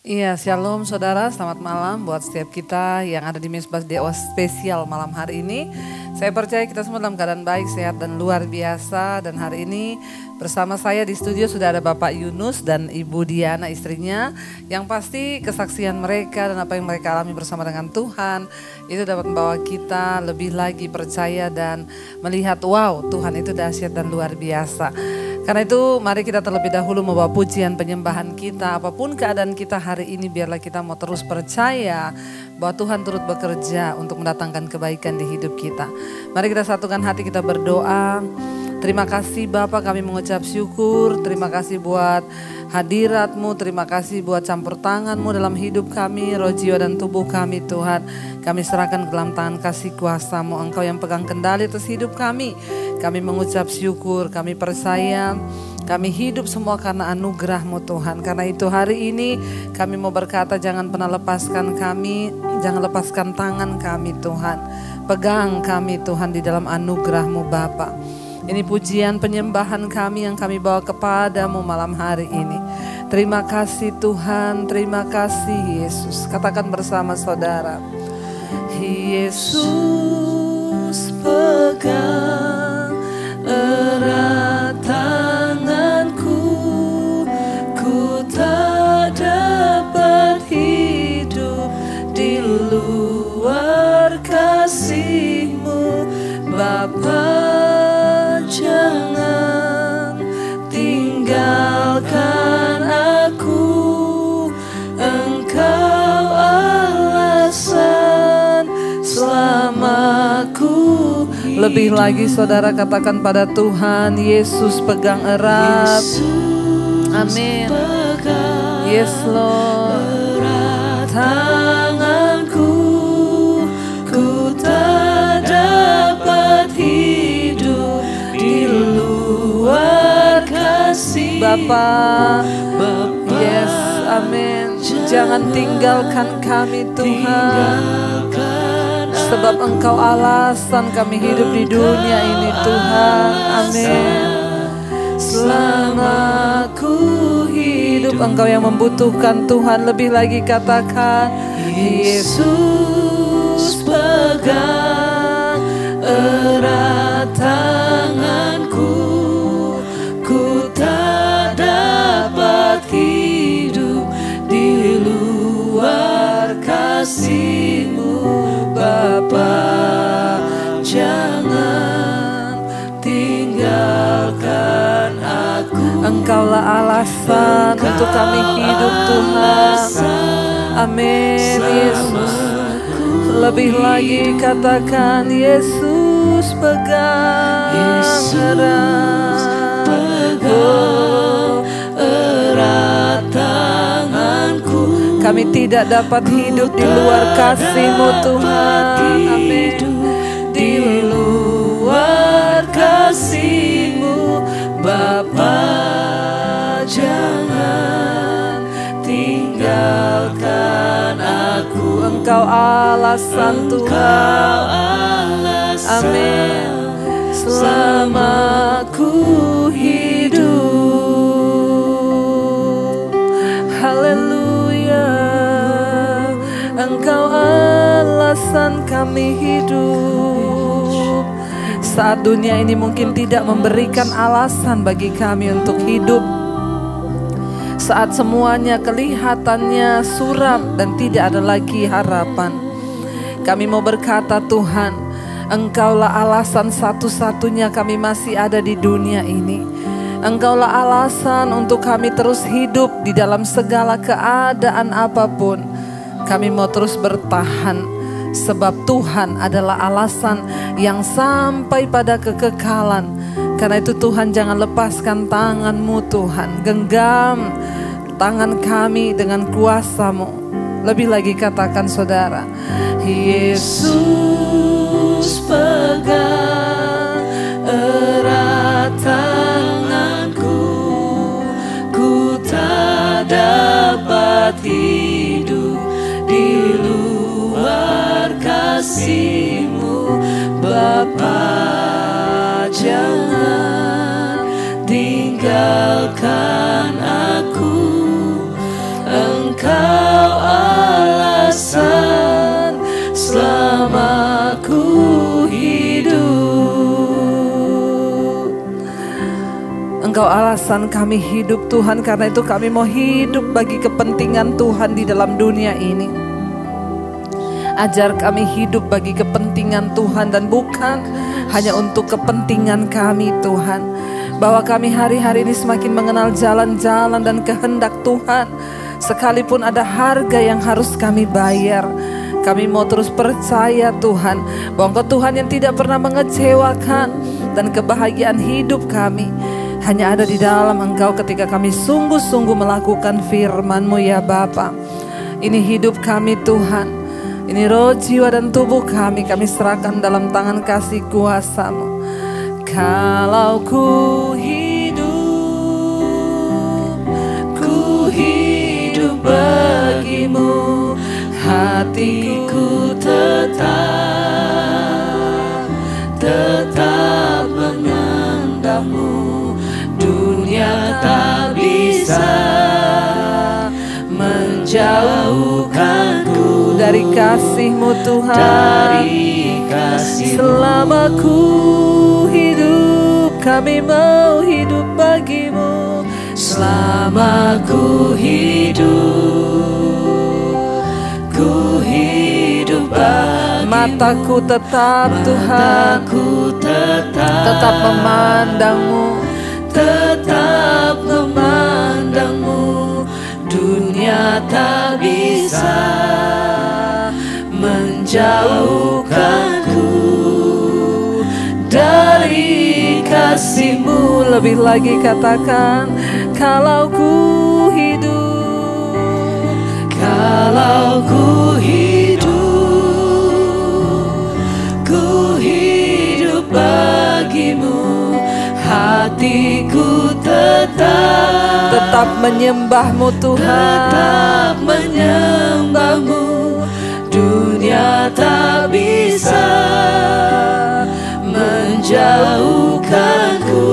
Iya, shalom saudara, selamat malam buat setiap kita yang ada di Mezbah Dewa spesial malam hari ini. Saya percaya kita semua dalam keadaan baik, sehat dan luar biasa. Dan hari ini bersama saya di studio sudah ada Bapak Yunus dan Ibu Diana istrinya. Yang pasti kesaksian mereka dan apa yang mereka alami bersama dengan Tuhan itu dapat membawa kita lebih lagi percaya dan melihat wow, Tuhan itu dahsyat dan luar biasa. Karena itu mari kita terlebih dahulu membawa pujian penyembahan kita. Apapun keadaan kita hari ini, biarlah kita mau terus percaya bahwa Tuhan turut bekerja untuk mendatangkan kebaikan di hidup kita. Mari kita satukan hati, kita berdoa. Terima kasih Bapa, kami mengucap syukur. Terima kasih buat hadirat-Mu. Terima kasih buat campur tangan-Mu dalam hidup kami, roh, jiwa dan tubuh kami Tuhan. Kami serahkan ke dalam tangan kasih kuasa-Mu. Engkau yang pegang kendali atas hidup kami. Kami mengucap syukur, kami percaya, kami hidup semua karena anugerah-Mu Tuhan. Karena itu hari ini kami mau berkata, jangan pernah lepaskan kami, jangan lepaskan tangan kami Tuhan. Pegang kami Tuhan di dalam anugerah-Mu Bapa. Ini pujian penyembahan kami yang kami bawa kepadamu malam hari ini. Terima kasih Tuhan, terima kasih Yesus. Katakan bersama saudara. Yesus pegang erat tanganku, ku tak dapat hidup di luar kasih-Mu Bapa. Jangan tinggalkan aku, Engkau alasan selamaku. Lebih lagi saudara katakan pada Tuhan, Yesus pegang erat. Amin. Yes Lord. Tanganku, ku tak dapat hidup di luar kasih Bapa. Yes, amin. Jangan tinggalkan kami Tuhan, sebab Engkau alasan kami hidup di dunia ini Tuhan. Amin. Selama ku hidup, Engkau yang membutuhkan Tuhan. Lebih lagi katakan, Yesus pegang erat tanganku, ku tak dapat hidup di luar kasih-Mu Bapa. Jangan tinggalkan aku, Engkaulah alasan untuk kami hidup Tuhan. Amin Yesus. Lebih lagi katakan, Yesus pegang erat tanganku. Kami tidak dapat hidup di luar kasih-Mu Tuhan. Amin. Di luar kasih-Mu Bapa. Jangan tinggalkan aku, Engkau alasan Tuhan. Amin. Selama ku hidup, haleluya, Engkau alasan kami hidup. Saat dunia ini mungkin tidak memberikan alasan bagi kami untuk hidup, saat semuanya kelihatannya suram dan tidak ada lagi harapan, kami mau berkata Tuhan, Engkaulah alasan satu-satunya kami masih ada di dunia ini. Engkaulah alasan untuk kami terus hidup di dalam segala keadaan apapun. Kami mau terus bertahan, sebab Tuhan adalah alasan yang sampai pada kekekalan. Karena itu Tuhan, jangan lepaskan tangan-Mu Tuhan. Genggam tangan kami dengan kuasa-Mu. Lebih lagi katakan saudara, Yesus pegang erat tanganku, ku tak dapat hidup di luar kasih-Mu Bapa. Jangan tinggalkan aku, Engkau alasan selama ku hidup. Engkau alasan kami hidup Tuhan, karena itu kami mau hidup bagi kepentingan Tuhan di dalam dunia ini. Ajar kami hidup bagi kepentingan Tuhan dan bukan hanya untuk kepentingan kami Tuhan. Bahwa kami hari-hari ini semakin mengenal jalan-jalan dan kehendak Tuhan. Sekalipun ada harga yang harus kami bayar, kami mau terus percaya Tuhan bahwa Engkau Tuhan yang tidak pernah mengecewakan. Dan kebahagiaan hidup kami hanya ada di dalam Engkau ketika kami sungguh-sungguh melakukan firman-Mu ya Bapa. Ini hidup kami Tuhan. Ini roh, jiwa, dan tubuh kami serahkan dalam tangan kasih kuasa-Mu. Kalau ku hidup bagi-Mu, hatiku tetap mengendamu. Dunia tak bisa menjauhkanku dari kasih-Mu Tuhan. Dari kasih-Mu. Selama ku hidup, kami mau hidup bagi-Mu. Selama ku hidup bagi-Mu. Mataku tetap Tuhan, tetap memandang-Mu, tetap memandang-Mu. Dunia tak bisa menjauhkanku dari kasih-Mu. Lebih lagi katakan, kalau ku hidup bagi-Mu, hatiku tetap menyembah-Mu Tuhan, tetap menyembah-Mu. Dunia tak bisa menjauhkanku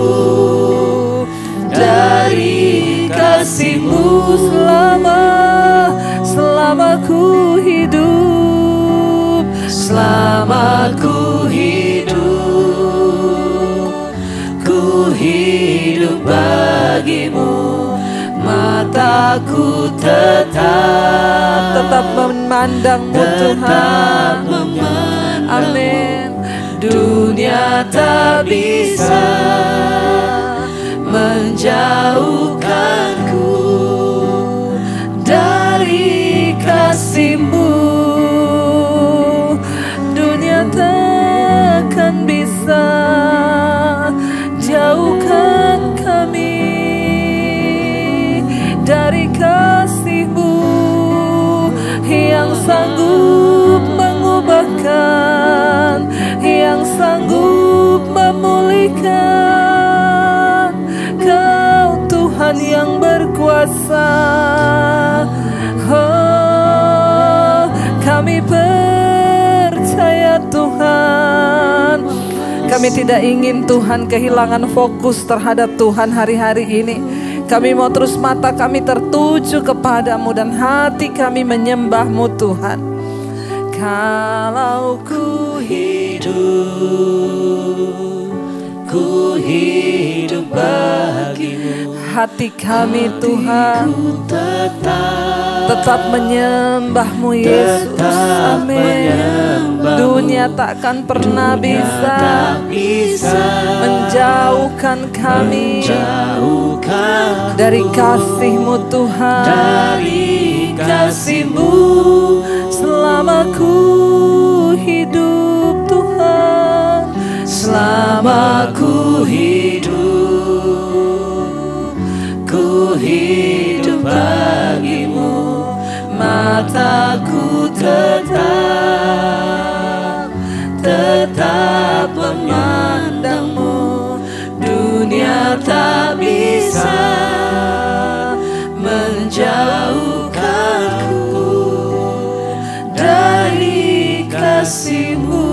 dari kasih-Mu. Selama ku hidup, selama ku hidup bagi-Mu. Mataku tetap memandang-Mu Tuhan. Amin. Dunia tak bisa menjauhkanku dari kasih-Mu. Dunia takkan bisa jauhkan kami dari kasih-Mu yang sanggup mengubahkan, yang sanggup memulihkan. Kau Tuhan yang berkuasa. Oh, kami percaya Tuhan. Kami tidak ingin Tuhan kehilangan fokus terhadap Tuhan hari-hari ini. Kami mau terus mata kami tertuju kepadamu dan hati kami menyembah-Mu Tuhan. Kalau ku hidup bagi-Mu, hati kami Tuhan tetap menyembah-Mu Yesus. Amin. Dunia takkan pernah bisa menjauhkan kami dari kasih-Mu Tuhan. Dari kasih-Mu selama ku hidup Tuhan. Selama ku hidup bagi-Mu. Mataku tetap memandang-Mu. Dunia tak bisa menjauhkanku dari kasih-Mu.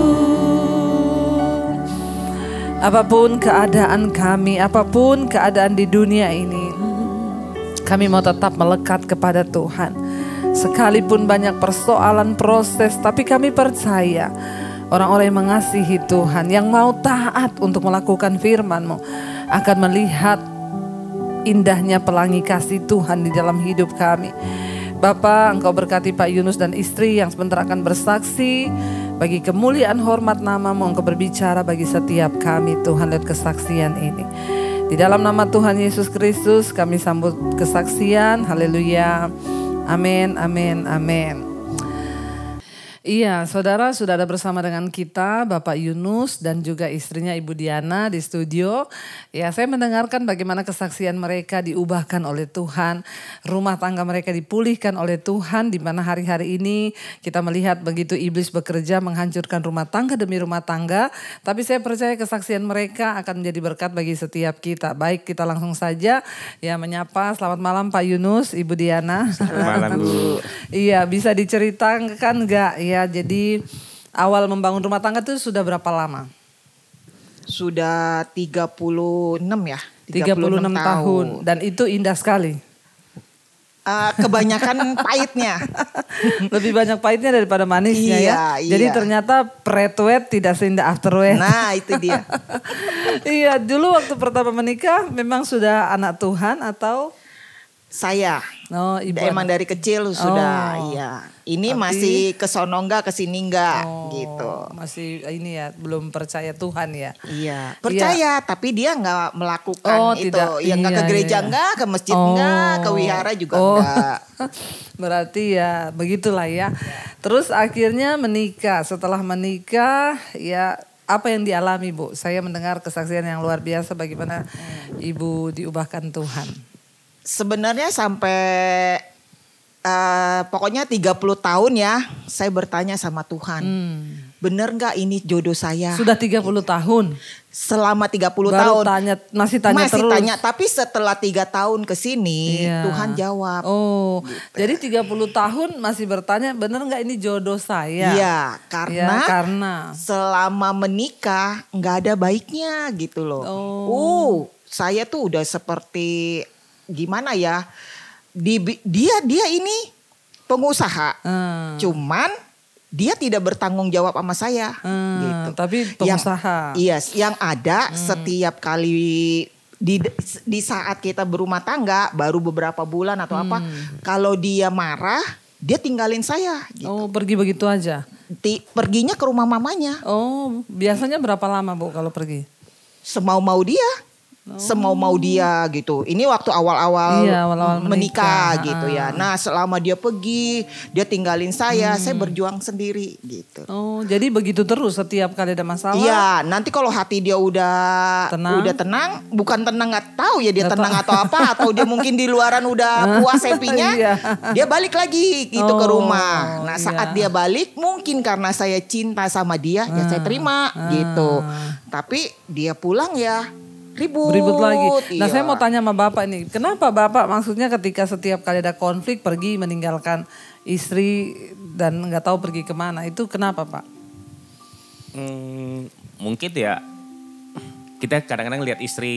Apapun keadaan kami, apapun keadaan di dunia ini, kami mau tetap melekat kepada Tuhan. Sekalipun banyak persoalan, proses, tapi kami percaya orang-orang yang mengasihi Tuhan, yang mau taat untuk melakukan firman-Mu, akan melihat indahnya pelangi kasih Tuhan di dalam hidup kami. Bapa, Engkau berkati Pak Yunus dan istri yang sebentar akan bersaksi. Bagi kemuliaan hormat nama-Mu, Engkau berbicara bagi setiap kami Tuhan lewat kesaksian ini. Di dalam nama Tuhan Yesus Kristus kami sambut kesaksian. Haleluya. Amin, amin, amin. Iya, saudara sudah ada bersama dengan kita Bapak Yunus dan juga istrinya Ibu Diana di studio. Ya, saya mendengarkan bagaimana kesaksian mereka diubahkan oleh Tuhan, rumah tangga mereka dipulihkan oleh Tuhan, di mana hari-hari ini kita melihat begitu iblis bekerja menghancurkan rumah tangga demi rumah tangga. Tapi saya percaya kesaksian mereka akan menjadi berkat bagi setiap kita. Baik, kita langsung saja ya menyapa. Selamat malam Pak Yunus, Ibu Diana. Selamat malam Bu. Iya, bisa diceritakan enggak ya? Jadi awal membangun rumah tangga itu sudah berapa lama? Sudah 36 ya. 36 tahun. Dan itu indah sekali. Kebanyakan pahitnya. Lebih banyak pahitnya daripada manisnya ya. Jadi ternyata pre-wed tidak seindah after-wed. Nah itu dia. Iya, dulu waktu pertama menikah memang sudah anak Tuhan atau? Saya. Oh, ibu emang dari kecil sudah, iya. Ini tapi, masih kesono enggak, kesini enggak, gitu. Masih ini ya, belum percaya Tuhan ya. Iya, percaya, tapi dia enggak melakukan itu. Tidak, ya enggak ke gereja enggak, ke masjid enggak, ke wihara juga enggak. Berarti ya begitulah ya. Terus akhirnya menikah. Setelah menikah ya apa yang dialami Bu? Saya mendengar kesaksian yang luar biasa bagaimana Ibu diubahkan Tuhan. Sebenarnya sampai pokoknya 30 tahun ya saya bertanya sama Tuhan. Bener gak ini jodoh saya? Sudah 30 tahun? Selama 30 baru tahun. Masih tanya terus? Masih tanya, tapi setelah 3 tahun ke sini Tuhan jawab. Oh, gitu. Jadi 30 tahun masih bertanya bener gak ini jodoh saya? Iya, karena selama menikah gak ada baiknya gitu loh. Saya tuh udah seperti gimana ya, dia ini pengusaha, cuman dia tidak bertanggung jawab sama saya, gitu. Tapi pengusaha. Yang ada setiap kali di saat kita berumah tangga, baru beberapa bulan atau apa, kalau dia marah, dia tinggalin saya. Gitu. Oh, pergi begitu aja? Perginya ke rumah mamanya. Oh, biasanya berapa lama Bu kalau pergi? Semau-mau dia. Semau-mau dia gitu. Ini waktu awal-awal menikah gitu ya. Nah selama dia pergi, dia tinggalin saya berjuang sendiri gitu. Oh, jadi begitu terus setiap kali ada masalah? Iya, nanti kalau hati dia udah tenang, bukan tenang nggak tahu ya dia tenang atau apa, atau dia mungkin di luaran udah puas happy-nya, dia balik lagi gitu ke rumah. Nah saat dia balik, mungkin karena saya cinta sama dia, ya saya terima gitu. Tapi dia pulang ya ribut lagi. Nah saya mau tanya sama Bapak ini, kenapa Bapak maksudnya ketika setiap kali ada konflik pergi meninggalkan istri dan nggak tahu pergi kemana, itu kenapa Pak? Mungkin ya kita kadang-kadang lihat istri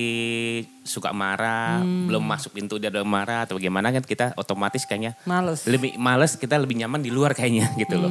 suka marah, belum masuk pintu dia udah marah atau bagaimana kan kita otomatis kayaknya lebih males, kita lebih nyaman di luar kayaknya gitu loh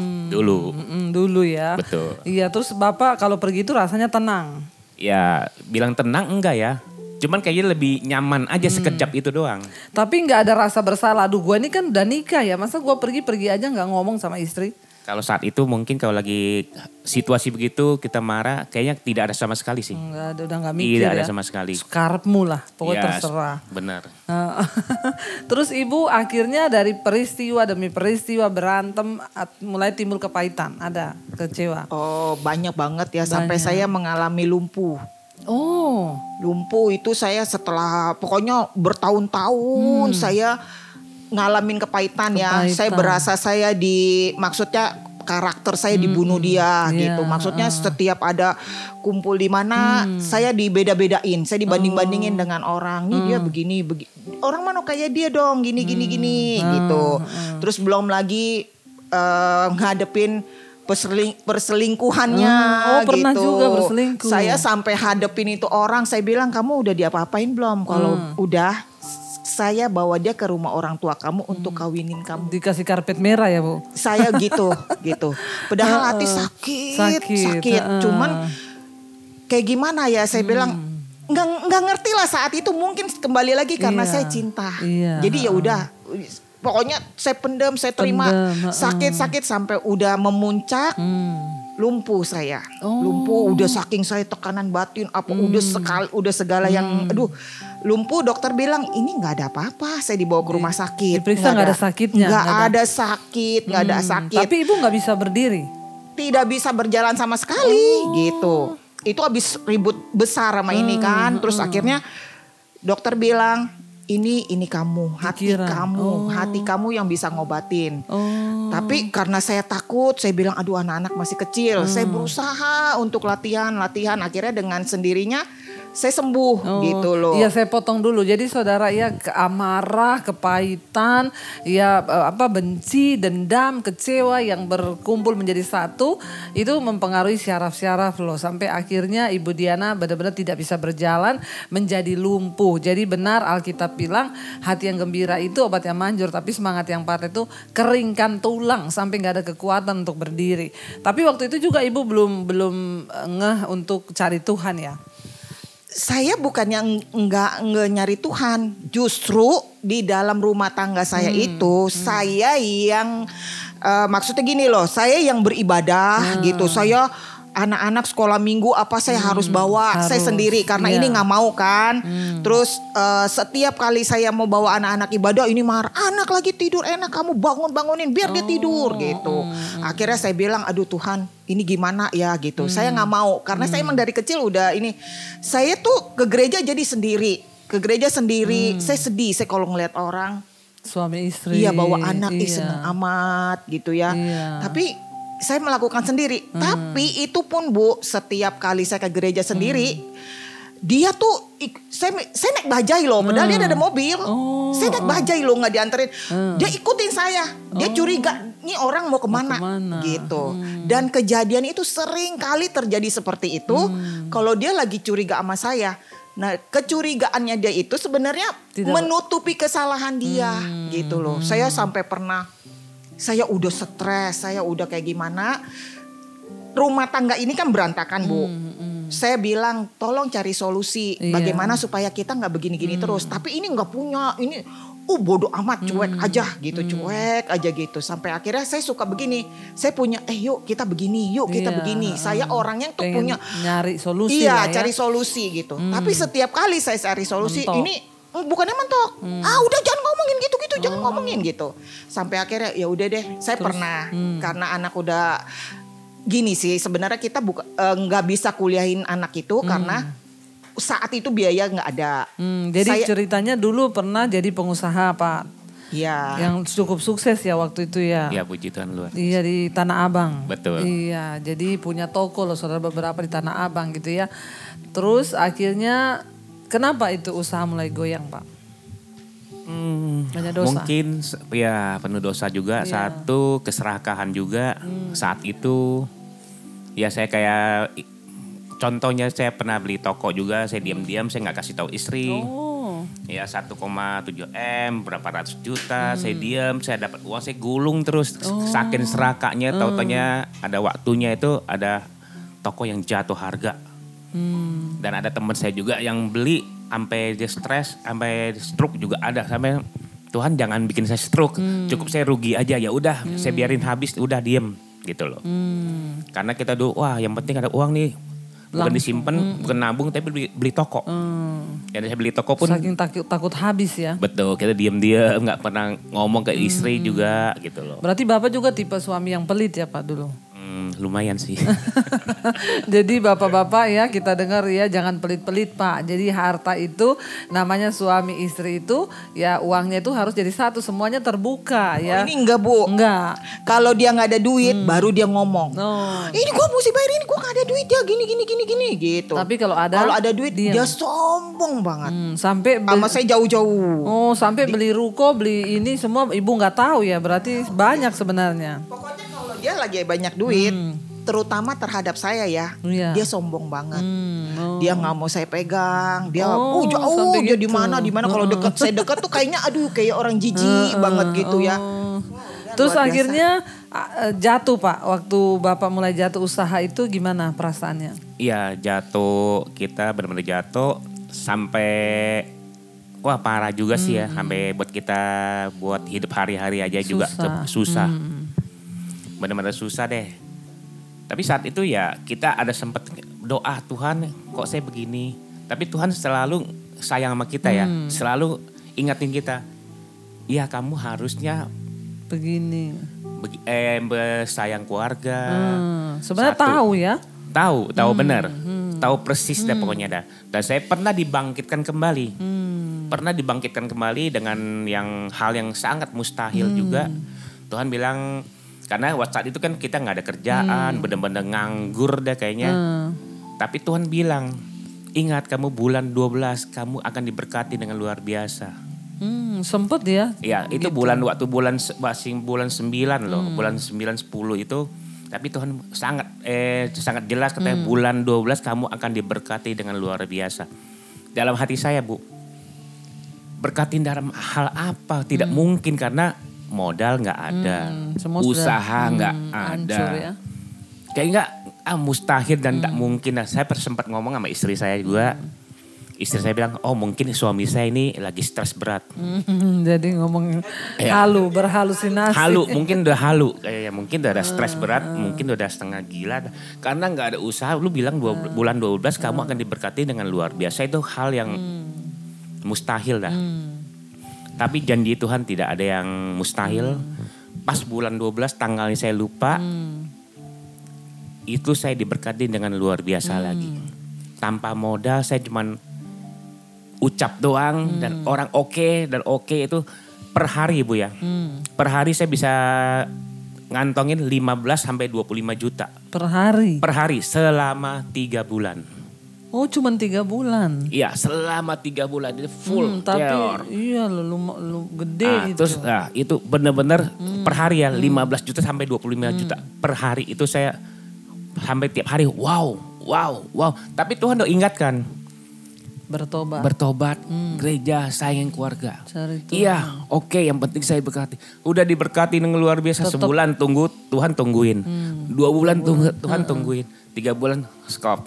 dulu ya. Betul. Iya, terus Bapak kalau pergi itu rasanya tenang? Ya bilang tenang enggak ya, cuman kayaknya lebih nyaman aja sekejap itu doang. Tapi nggak ada rasa bersalah, aduh gue ini kan udah nikah ya, masa gue pergi aja nggak ngomong sama istri? Kalau saat itu mungkin kalau lagi situasi begitu kita marah, kayaknya tidak ada sama sekali sih. Nggak ada, udah nggak mikir. Tidak ada sama sekali. Karepmu lah, pokoknya terserah. Benar. Terus Ibu akhirnya dari peristiwa demi peristiwa berantem, mulai timbul kepahitan, ada kecewa? Oh banyak banget ya, sampai saya mengalami lumpuh. Oh, lumpuh itu saya setelah pokoknya bertahun-tahun saya ngalamin kepahitan ya. Saya berasa saya maksudnya karakter saya dibunuh dia gitu. Maksudnya setiap ada kumpul di mana saya dibeda-bedain, saya dibanding-bandingin dengan orang. Nih dia begini, orang mana kayak dia dong, gini gitu. Terus belum lagi ngadepin perselingkuhannya pernah gitu. juga berselingkuh. Saya sampai hadepin itu orang, saya bilang kamu udah diapa-apain belum? Kalau udah saya bawa dia ke rumah orang tua kamu untuk kawinin kamu. Dikasih karpet merah ya Bu? Saya gitu. Padahal hati sakit. Cuman kayak gimana ya, saya bilang nggak ngerti lah saat itu, mungkin kembali lagi karena saya cinta. Jadi ya udah, pokoknya saya pendam, saya terima sakit sampai udah memuncak. Lumpuh saya, lumpuh udah saking saya tekanan batin apa udah segala yang lumpuh. Dokter bilang ini nggak ada apa-apa, saya dibawa ke rumah sakit. Diperiksa nggak ada sakitnya? Nggak ada sakit. Tapi ibu nggak bisa berdiri? Tidak bisa berjalan sama sekali gitu. Itu habis ribut besar sama ini kan. Terus akhirnya dokter bilang ini kamu, hati kamu yang bisa ngobatin. Tapi karena saya takut, saya bilang aduh anak-anak masih kecil. Saya berusaha untuk latihan. Akhirnya dengan sendirinya saya sembuh gitu loh. Iya, saya potong dulu. Jadi saudara ya, amarah, kepahitan, ya benci, dendam, kecewa yang berkumpul menjadi satu, itu mempengaruhi syaraf-syaraf loh. Sampai akhirnya Ibu Diana benar-benar tidak bisa berjalan, menjadi lumpuh. Jadi benar Alkitab bilang hati yang gembira itu obat yang manjur, tapi semangat yang patah itu keringkan tulang sampai nggak ada kekuatan untuk berdiri. Tapi waktu itu juga Ibu belum ngeh untuk cari Tuhan ya? Saya bukannya enggak nyari Tuhan, justru di dalam rumah tangga saya itu saya yang maksudnya gini loh, saya yang beribadah gitu. Saya anak-anak sekolah minggu apa saya harus bawa saya sendiri karena ini nggak mau kan. Terus setiap kali saya mau bawa anak-anak ibadah ini marah, anak lagi tidur enak kamu bangunin biar dia tidur gitu. Akhirnya saya bilang aduh Tuhan ini gimana ya gitu. Saya nggak mau karena saya emang dari kecil udah ini. Saya tuh ke gereja jadi sendiri, saya sedih saya kalau ngeliat orang suami istri bawa anak seneng amat gitu ya. Tapi saya melakukan sendiri. Tapi itu pun Bu, setiap kali saya ke gereja sendiri, dia tuh, saya naik bajai loh. Padahal dia ada mobil. Saya naik bajai loh, gak dianterin. Dia ikutin saya. Dia curiga, ini orang mau kemana gitu. Dan kejadian itu sering kali terjadi seperti itu. Kalau dia lagi curiga sama saya. Nah kecurigaannya dia itu sebenarnya menutupi kesalahan dia gitu loh. Saya sampai pernah, saya udah stres, saya udah kayak gimana. Rumah tangga ini kan berantakan Bu. Saya bilang tolong cari solusi. Bagaimana supaya kita gak begini-gini terus. Tapi ini gak punya, ini bodoh amat cuek aja gitu. Cuek aja gitu. Sampai akhirnya saya suka begini. Saya punya yuk kita begini, yuk kita begini. Saya orangnya tuh punya. Nyari solusi cari solusi gitu. Tapi setiap kali saya cari solusi ini. Bukannya mentok. Udah jangan ngomongin gitu-gitu, jangan ngomongin gitu. Sampai akhirnya ya udah deh, saya pernah karena anak udah gini sih sebenarnya kita nggak bisa kuliahin anak itu karena saat itu biaya nggak ada. Jadi ceritanya dulu pernah jadi pengusaha Pak. Iya. Yang cukup sukses ya waktu itu ya. Iya puji Tuhan luar. Iya di Tanah Abang. Betul. Iya jadi punya toko loh saudara beberapa di Tanah Abang gitu ya. Terus akhirnya kenapa itu usaha mulai goyang Pak? Banyak dosa. Mungkin ya penuh dosa juga. Satu keserakahan juga saat itu. Ya saya kayak contohnya saya pernah beli toko juga. Saya diam-diam saya nggak kasih tahu istri. Ya 1,7 M berapa ratus juta. Saya diam, saya dapat uang, saya gulung terus. Saking serakanya, tau-taunya ada waktunya itu ada toko yang jatuh harga. Dan ada teman saya juga yang beli sampai dia stres, sampai stroke juga ada. Sampai Tuhan jangan bikin saya stroke, cukup saya rugi aja ya udah, saya biarin habis, udah diem gitu loh. Karena kita dulu wah yang penting ada uang nih, bukan disimpan, bukan nabung tapi beli toko. Dan saya beli toko pun saking takut habis ya. Betul, kita diem-diem nggak pernah ngomong ke istri juga gitu loh. Berarti Bapak juga tipe suami yang pelit ya Pak dulu? Lumayan sih. Jadi bapak-bapak ya kita dengar ya jangan pelit-pelit Pak. Jadi harta itu namanya suami istri itu ya uangnya itu harus jadi satu, semuanya terbuka ya. Ini enggak Bu. Enggak. Kalau dia nggak ada duit baru dia ngomong. Ini gue mesti bayar ini, gue nggak ada duit ya gini gitu. Tapi kalau ada duit dia sombong banget. Sampai sama saya jauh-jauh. Sampai beli ruko, beli ini semua ibu nggak tahu ya, berarti banyak sebenarnya. Pokoknya kalau dia lagi banyak duit, terutama terhadap saya ya. Dia sombong banget. Dia nggak mau saya pegang. Dia jauh dia di mana kalau saya dekat tuh kayaknya kayak orang jijik banget gitu ya. Terus akhirnya jatuh Pak, waktu Bapak mulai jatuh usaha itu gimana perasaannya? Iya jatuh, kita benar-benar jatuh sampai parah juga sih ya, sampai buat kita buat hidup hari-hari aja juga susah. Benar-benar susah deh. Tapi saat itu ya kita ada sempat doa, Tuhan kok saya begini. Tapi Tuhan selalu sayang sama kita ya, selalu ingatin kita. Iya kamu harusnya begini. Sayang keluarga. Sebenarnya tahu ya. Tahu benar. Tahu persis deh pokoknya dah. Dan saya pernah dibangkitkan kembali. Pernah dibangkitkan kembali dengan hal yang sangat mustahil juga. Tuhan bilang, karena saat itu kan kita gak ada kerjaan, benar-benar nganggur deh kayaknya. Tapi Tuhan bilang, ingat kamu bulan 12 kamu akan diberkati dengan luar biasa. Sempet ya. Ya itu gitu. bulan 9 loh, bulan 9-10 itu. Tapi Tuhan sangat jelas katanya bulan 12 kamu akan diberkati dengan luar biasa. Dalam hati saya Bu, berkatin dalam hal apa? Tidak mungkin karena modal gak ada, usaha gak ada. Ya? Kayak mustahil dan tak mungkin. Nah, saya sempat ngomong sama istri saya juga. Istri saya bilang, mungkin suami saya ini lagi stres berat. Jadi ngomong berhalusinasi. Mungkin udah mungkin udah ada stres berat, mungkin udah setengah gila. Karena gak ada usaha, lu bilang bulan 12 kamu akan diberkati dengan luar biasa. Itu hal yang mustahil dah. Tapi janji Tuhan tidak ada yang mustahil. Pas bulan 12 tanggalnya saya lupa, itu saya diberkati dengan luar biasa lagi. Tanpa modal saya cuman ucap doang dan orang oke itu per hari Bu ya. Per hari saya bisa ngantongin 15 sampai 25 juta. Per hari? Per hari selama 3 bulan. Oh cuman 3 bulan? Iya selama 3 bulan itu full teor. Iya lu gede itu. Terus itu benar-benar per hari ya 15 juta sampai 25 juta. Per hari itu saya sampai tiap hari wow. Tapi Tuhan udah ingatkan. Bertobat, gereja, sayangin keluarga. Iya, oke, yang penting saya berkati. Udah diberkati dengan luar biasa. Sebulan tunggu, Tuhan tungguin. 2 bulan tunggu, Tuhan tungguin. 3 bulan, stop.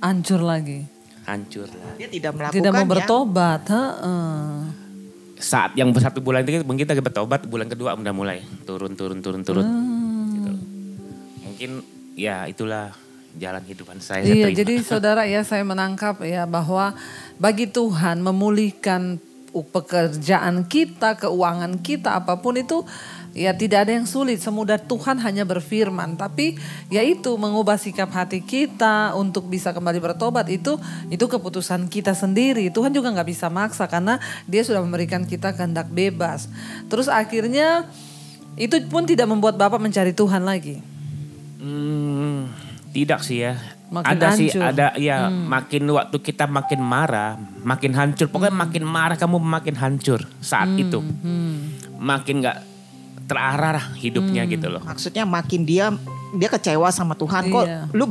Hancur lagi. Dia tidak melakukan tidak mau bertobat. Saat yang 1 bulan itu kita bertobat, bulan kedua udah mulai turun. Gitu. Mungkin ya itulah jalan hidupan saya. Iya, jadi saudara ya saya menangkap ya bahwa bagi Tuhan memulihkan pekerjaan kita, keuangan kita, apapun itu ya tidak ada yang sulit. Semudah Tuhan hanya berfirman. Tapi yaitu mengubah sikap hati kita untuk bisa kembali bertobat itu keputusan kita sendiri. Tuhan juga gak bisa maksa karena dia sudah memberikan kita kehendak bebas. Terus akhirnya itu pun tidak membuat Bapak mencari Tuhan lagi. Tidak sih ya. Makin waktu kita makin marah, makin hancur. Pokoknya makin marah kamu makin hancur saat itu. Makin gak terarah hidupnya gitu loh. Maksudnya makin dia kecewa sama Tuhan. Kok lu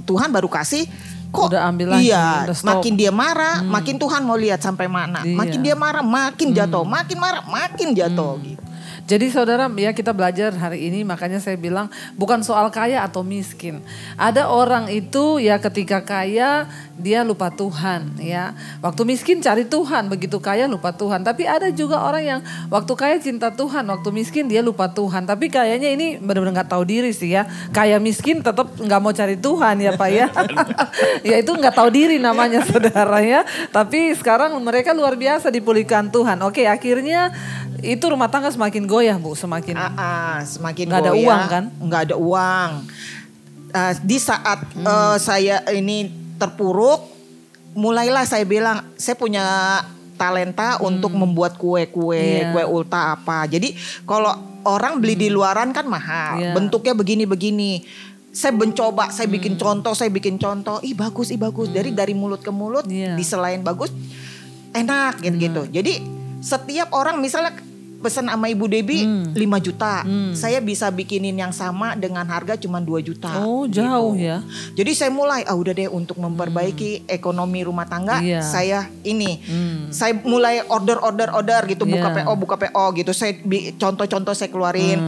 Tuhan baru kasih kok udah ambil lagi. Iya, makin dia marah, makin Tuhan mau lihat sampai mana. Makin dia marah, makin jatuh, makin marah, makin jatuh gitu. Jadi saudara ya kita belajar hari ini, makanya saya bilang bukan soal kaya atau miskin. Ada orang itu ya ketika kaya dia lupa Tuhan ya. Waktu miskin cari Tuhan, begitu kaya lupa Tuhan. Tapi ada juga orang yang waktu kaya cinta Tuhan, waktu miskin dia lupa Tuhan. Tapi kayaknya ini benar-benar gak tahu diri sih ya. Kaya miskin tetap gak mau cari Tuhan ya Pak ya. Ya itu gak tahu diri namanya saudara ya. Tapi sekarang mereka luar biasa dipulihkan Tuhan. Oke, akhirnya itu rumah tangga semakin goyah Bu, semakin nggak ada uang kan? Nggak ada uang. Di saat saya ini terpuruk, mulailah saya bilang saya punya talenta untuk membuat kue ulta apa. Jadi kalau orang beli di luaran kan mahal, bentuknya begini-begini. Saya mencoba, saya bikin contoh, bagus. Dari mulut ke mulut, diselain bagus, enak gitu. Jadi setiap orang misalnya pesan sama Ibu Debbie 5 juta. Saya bisa bikinin yang sama dengan harga cuma 2 juta. Oh jauh gitu. Ya. Jadi saya mulai, udah deh untuk memperbaiki ekonomi rumah tangga. Saya saya mulai order gitu. Buka PO gitu. Saya contoh-contoh saya keluarin.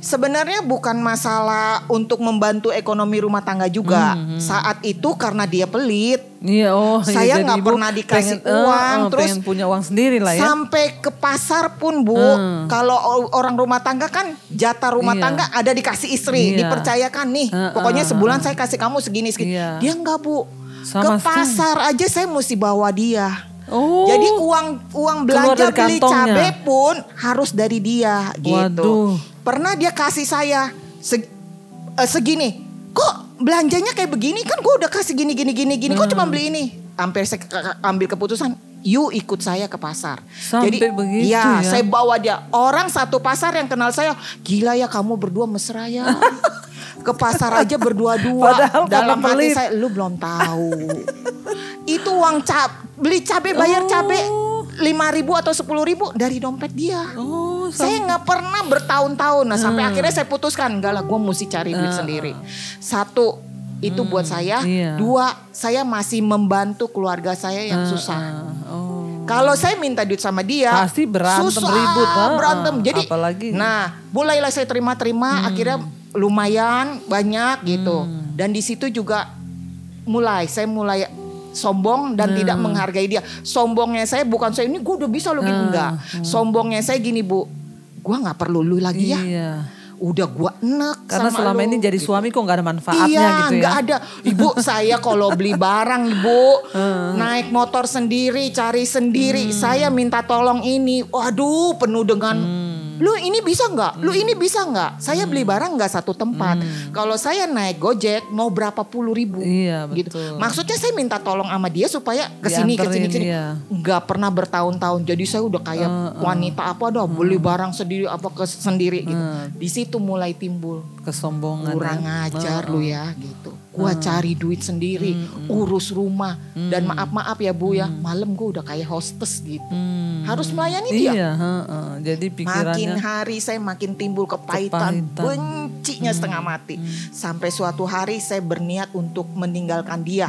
Sebenarnya bukan masalah untuk membantu ekonomi rumah tangga juga. Saat itu karena dia pelit. Saya nggak pernah dikasih uang, terus pengen punya uang sendiri lah ya. Sampai ke pasar pun Bu, kalau orang rumah tangga kan jatah rumah tangga ada dikasih istri, dipercayakan nih. Pokoknya sebulan saya kasih kamu segini. Dia nggak Bu. Ke pasar aja saya mesti bawa dia. Jadi uang belanja beli cabai pun harus dari dia gitu. Waduh. Pernah dia kasih saya segini. Kok belanjanya kayak begini, kan gue udah kasih gini. Kok cuma beli ini? Hampir saya ambil keputusan, you ikut saya ke pasar. Sampai jadi begitu ya. Saya bawa dia. Orang satu pasar yang kenal saya, gila ya kamu berdua mesra ya. Ke pasar aja berdua-dua. Dalam hati saya, lu belum tahu. Itu uang beli cabai, bayar cabai 5.000 atau 10.000 dari dompet dia. Saya nggak pernah bertahun-tahun. Nah sampai akhirnya saya putuskan, enggak lah, gue mesti cari duit sendiri. Satu, itu buat saya. Dua, saya masih membantu keluarga saya yang susah. Kalau saya minta duit sama dia, pasti berantem, susah, ribut. Berantem. Jadi, apalagi. nah mulailah saya terima. Akhirnya lumayan banyak gitu. Dan di situ juga saya mulai sombong dan tidak menghargai dia. Sombongnya saya bukan saya ini gue udah bisa lo gitu, enggak. Sombongnya saya gini Bu, gue nggak perlu lu lagi ya. Udah gue enek karena sama selama lu, ini jadi gitu. Suami kok nggak ada manfaatnya gitu ya. Nggak ada. Ibu saya kalau beli barang Ibu naik motor sendiri, cari sendiri. Saya minta tolong ini, waduh penuh dengan lu ini bisa nggak? Lu ini bisa nggak? Saya beli barang nggak satu tempat. Kalau saya naik Gojek mau berapa puluh ribu, gitu. Maksudnya saya minta tolong sama dia supaya kesini. Nggak pernah bertahun-tahun. Jadi saya udah kayak wanita beli barang sendiri sendiri gitu. Di situ mulai timbul kesombongan. Kurang ajar lu ya gitu. Gua cari duit sendiri, urus rumah. Dan maaf ya Bu ya, malam gua udah kayak hostess gitu. Harus melayani dia. Jadi pikirannya makin hari saya makin timbul kepahitan. Bencinya setengah mati. Sampai suatu hari saya berniat untuk meninggalkan dia.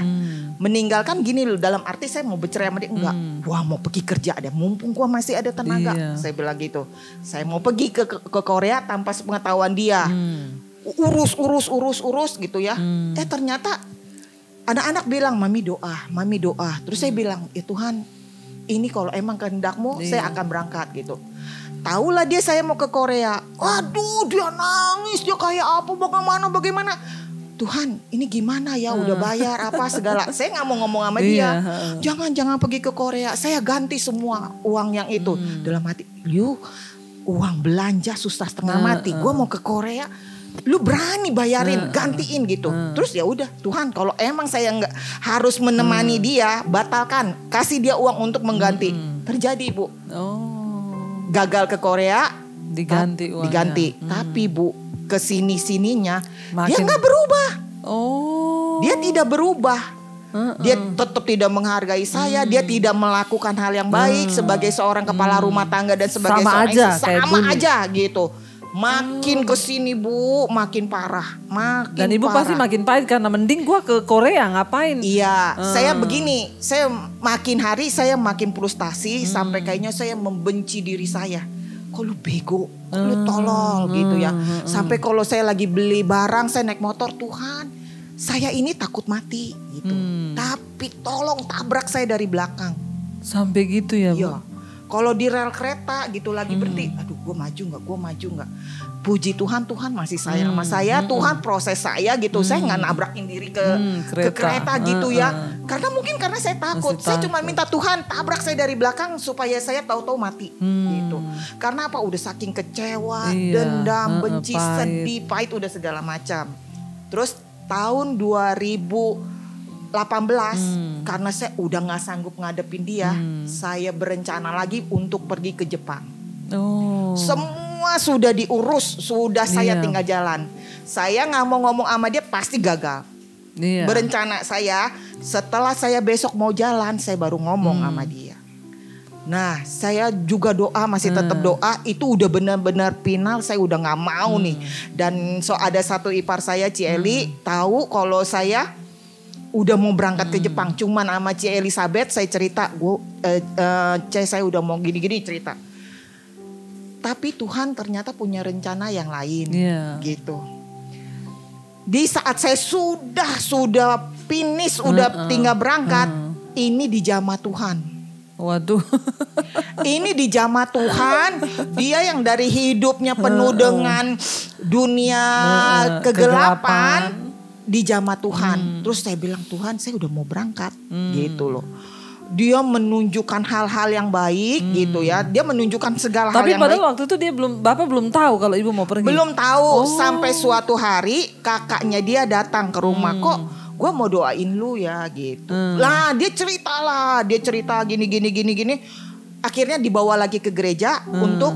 Meninggalkan gini loh, dalam arti saya mau bercerai sama dia. Enggak, wah mau pergi kerja deh, mumpung gua masih ada tenaga. Saya bilang gitu. Saya mau pergi ke Korea tanpa sepengetahuan dia. Urus gitu ya. Ternyata anak-anak bilang mami doa. Terus saya bilang, ya Tuhan, ini kalau emang kehendakmu saya akan berangkat gitu. Tahulah dia saya mau ke Korea. Waduh dia nangis, dia kayak apa, bagaimana. Tuhan ini gimana ya, udah bayar apa segala. Saya gak mau ngomong sama dia. Jangan pergi ke Korea, saya ganti semua uang yang itu. Dalam hati, uang belanja susah setengah mati. Gue mau ke Korea, lu berani bayarin, gantiin gitu. Terus ya udah Tuhan, kalau emang saya nggak harus menemani dia, batalkan, kasih dia uang untuk mengganti. Terjadi Bu. Gagal ke Korea, diganti uangnya. Diganti. Tapi Bu, kesini-sininya dia nggak berubah. Dia tidak berubah. Dia tetap tidak menghargai saya. Dia tidak melakukan hal yang baik sebagai seorang kepala rumah tangga dan sebagai seorang istri. Sama aja gitu. Makin kesini Bu, makin parah. Dan Ibu pasti makin pahit karena mending gua ke Korea ngapain? Iya, saya begini, saya makin hari saya makin frustasi sampai kayaknya saya membenci diri saya. Kok lu bego, kok lu tolol gitu ya. Sampai kalau saya lagi beli barang, saya naik motor, Tuhan, saya ini takut mati gitu. Tapi tolong tabrak saya dari belakang. Sampai gitu ya Bu? Iya. Kalau di rel kereta gitu lagi berhenti, aduh gue maju nggak. Puji Tuhan, Tuhan masih sayang sama saya. Tuhan proses saya gitu. Saya nggak nabrakin diri ke kereta gitu ya. Karena saya takut. Saya cuma minta Tuhan tabrak saya dari belakang supaya saya tahu-tahu mati gitu. Karena apa? Udah saking kecewa, dendam, benci, sedih, pahit, udah segala macam. Terus tahun 2018 karena saya udah gak sanggup ngadepin dia, saya berencana lagi untuk pergi ke Jepang. Semua sudah diurus, sudah saya tinggal jalan. Saya gak mau ngomong sama dia, pasti gagal. Berencana saya setelah saya besok mau jalan, saya baru ngomong sama dia. Nah, saya juga doa, masih tetap doa. Itu udah benar-benar final, saya udah gak mau nih. Dan ada satu ipar saya, Cieli, tahu kalau saya udah mau berangkat ke Jepang. Cuman sama Ci Elizabeth saya cerita, saya udah mau gini-gini cerita. Tapi Tuhan ternyata punya rencana yang lain, gitu. Di saat saya sudah finish, udah tinggal berangkat, ini dijamah Tuhan. Waduh. Ini dijamah Tuhan. Dia yang dari hidupnya penuh dengan dunia kegelapan, dijamah Tuhan. Terus saya bilang, Tuhan saya udah mau berangkat, gitu loh. Dia menunjukkan hal-hal yang baik, gitu ya. Dia menunjukkan segala hal yang baik. Tapi padahal waktu itu Bapak belum tahu kalau Ibu mau pergi. Belum tahu. Sampai suatu hari kakaknya dia datang ke rumah, kok gue mau doain lu ya, gitu. Lah dia cerita gini. Akhirnya dibawa lagi ke gereja untuk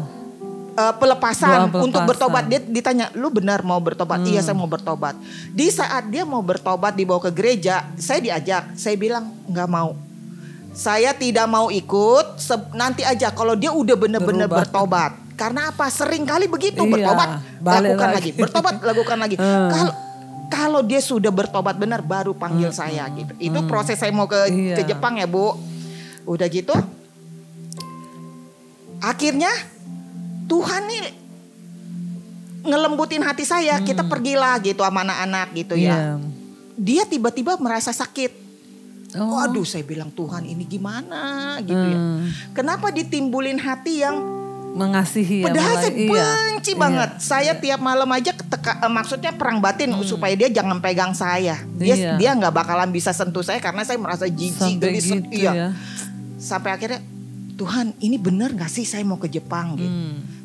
pelepasan, untuk bertobat. Dia ditanya, lu benar mau bertobat? Iya, saya mau bertobat. Di saat dia mau bertobat dibawa ke gereja, saya diajak. Saya bilang nggak mau. Saya tidak mau ikut. Nanti aja kalau dia udah benar-benar bertobat. Karena apa? Sering kali begitu, bertobat, lakukan lagi. Bertobat, lakukan lagi. Kalau dia sudah bertobat benar baru panggil saya, gitu. Itu proses saya mau ke Jepang ya, Bu. Udah gitu. Akhirnya Tuhan nih ngelembutin hati saya. Kita pergilah gitu sama anak-anak gitu ya. Dia tiba-tiba merasa sakit. Waduh, saya bilang, Tuhan ini gimana gitu ya. Kenapa ditimbulin hati yang mengasihi, padahal saya benci banget. Saya tiap malam aja maksudnya perang batin supaya dia jangan pegang saya. Dia nggak bakalan bisa sentuh saya karena saya merasa jijik, gelis. Gitu ya. Sampai akhirnya, Tuhan ini bener gak sih saya mau ke Jepang gitu.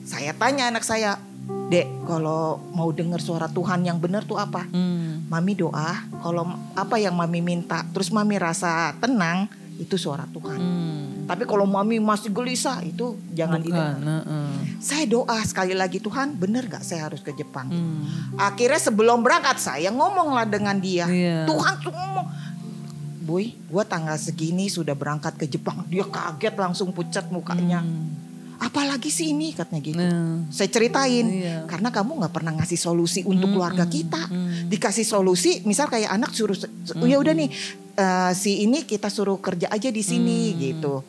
Saya tanya anak saya, Dek, kalau mau dengar suara Tuhan yang benar tuh apa? Mami doa, kalau apa yang Mami minta terus Mami rasa tenang, itu suara Tuhan. Tapi kalau Mami masih gelisah, itu jangan didengar. Saya doa sekali lagi, Tuhan bener gak saya harus ke Jepang? Akhirnya sebelum berangkat saya ngomong lah dengan dia. Tuhan tuh ngomong, Boy, gue tanggal segini sudah berangkat ke Jepang. Dia kaget, langsung pucat mukanya. Apalagi sih ini, katanya gitu. Saya ceritain, karena kamu gak pernah ngasih solusi untuk keluarga kita. Dikasih solusi, misal kayak anak suruh, ya udah nih, si ini kita suruh kerja aja di sini gitu,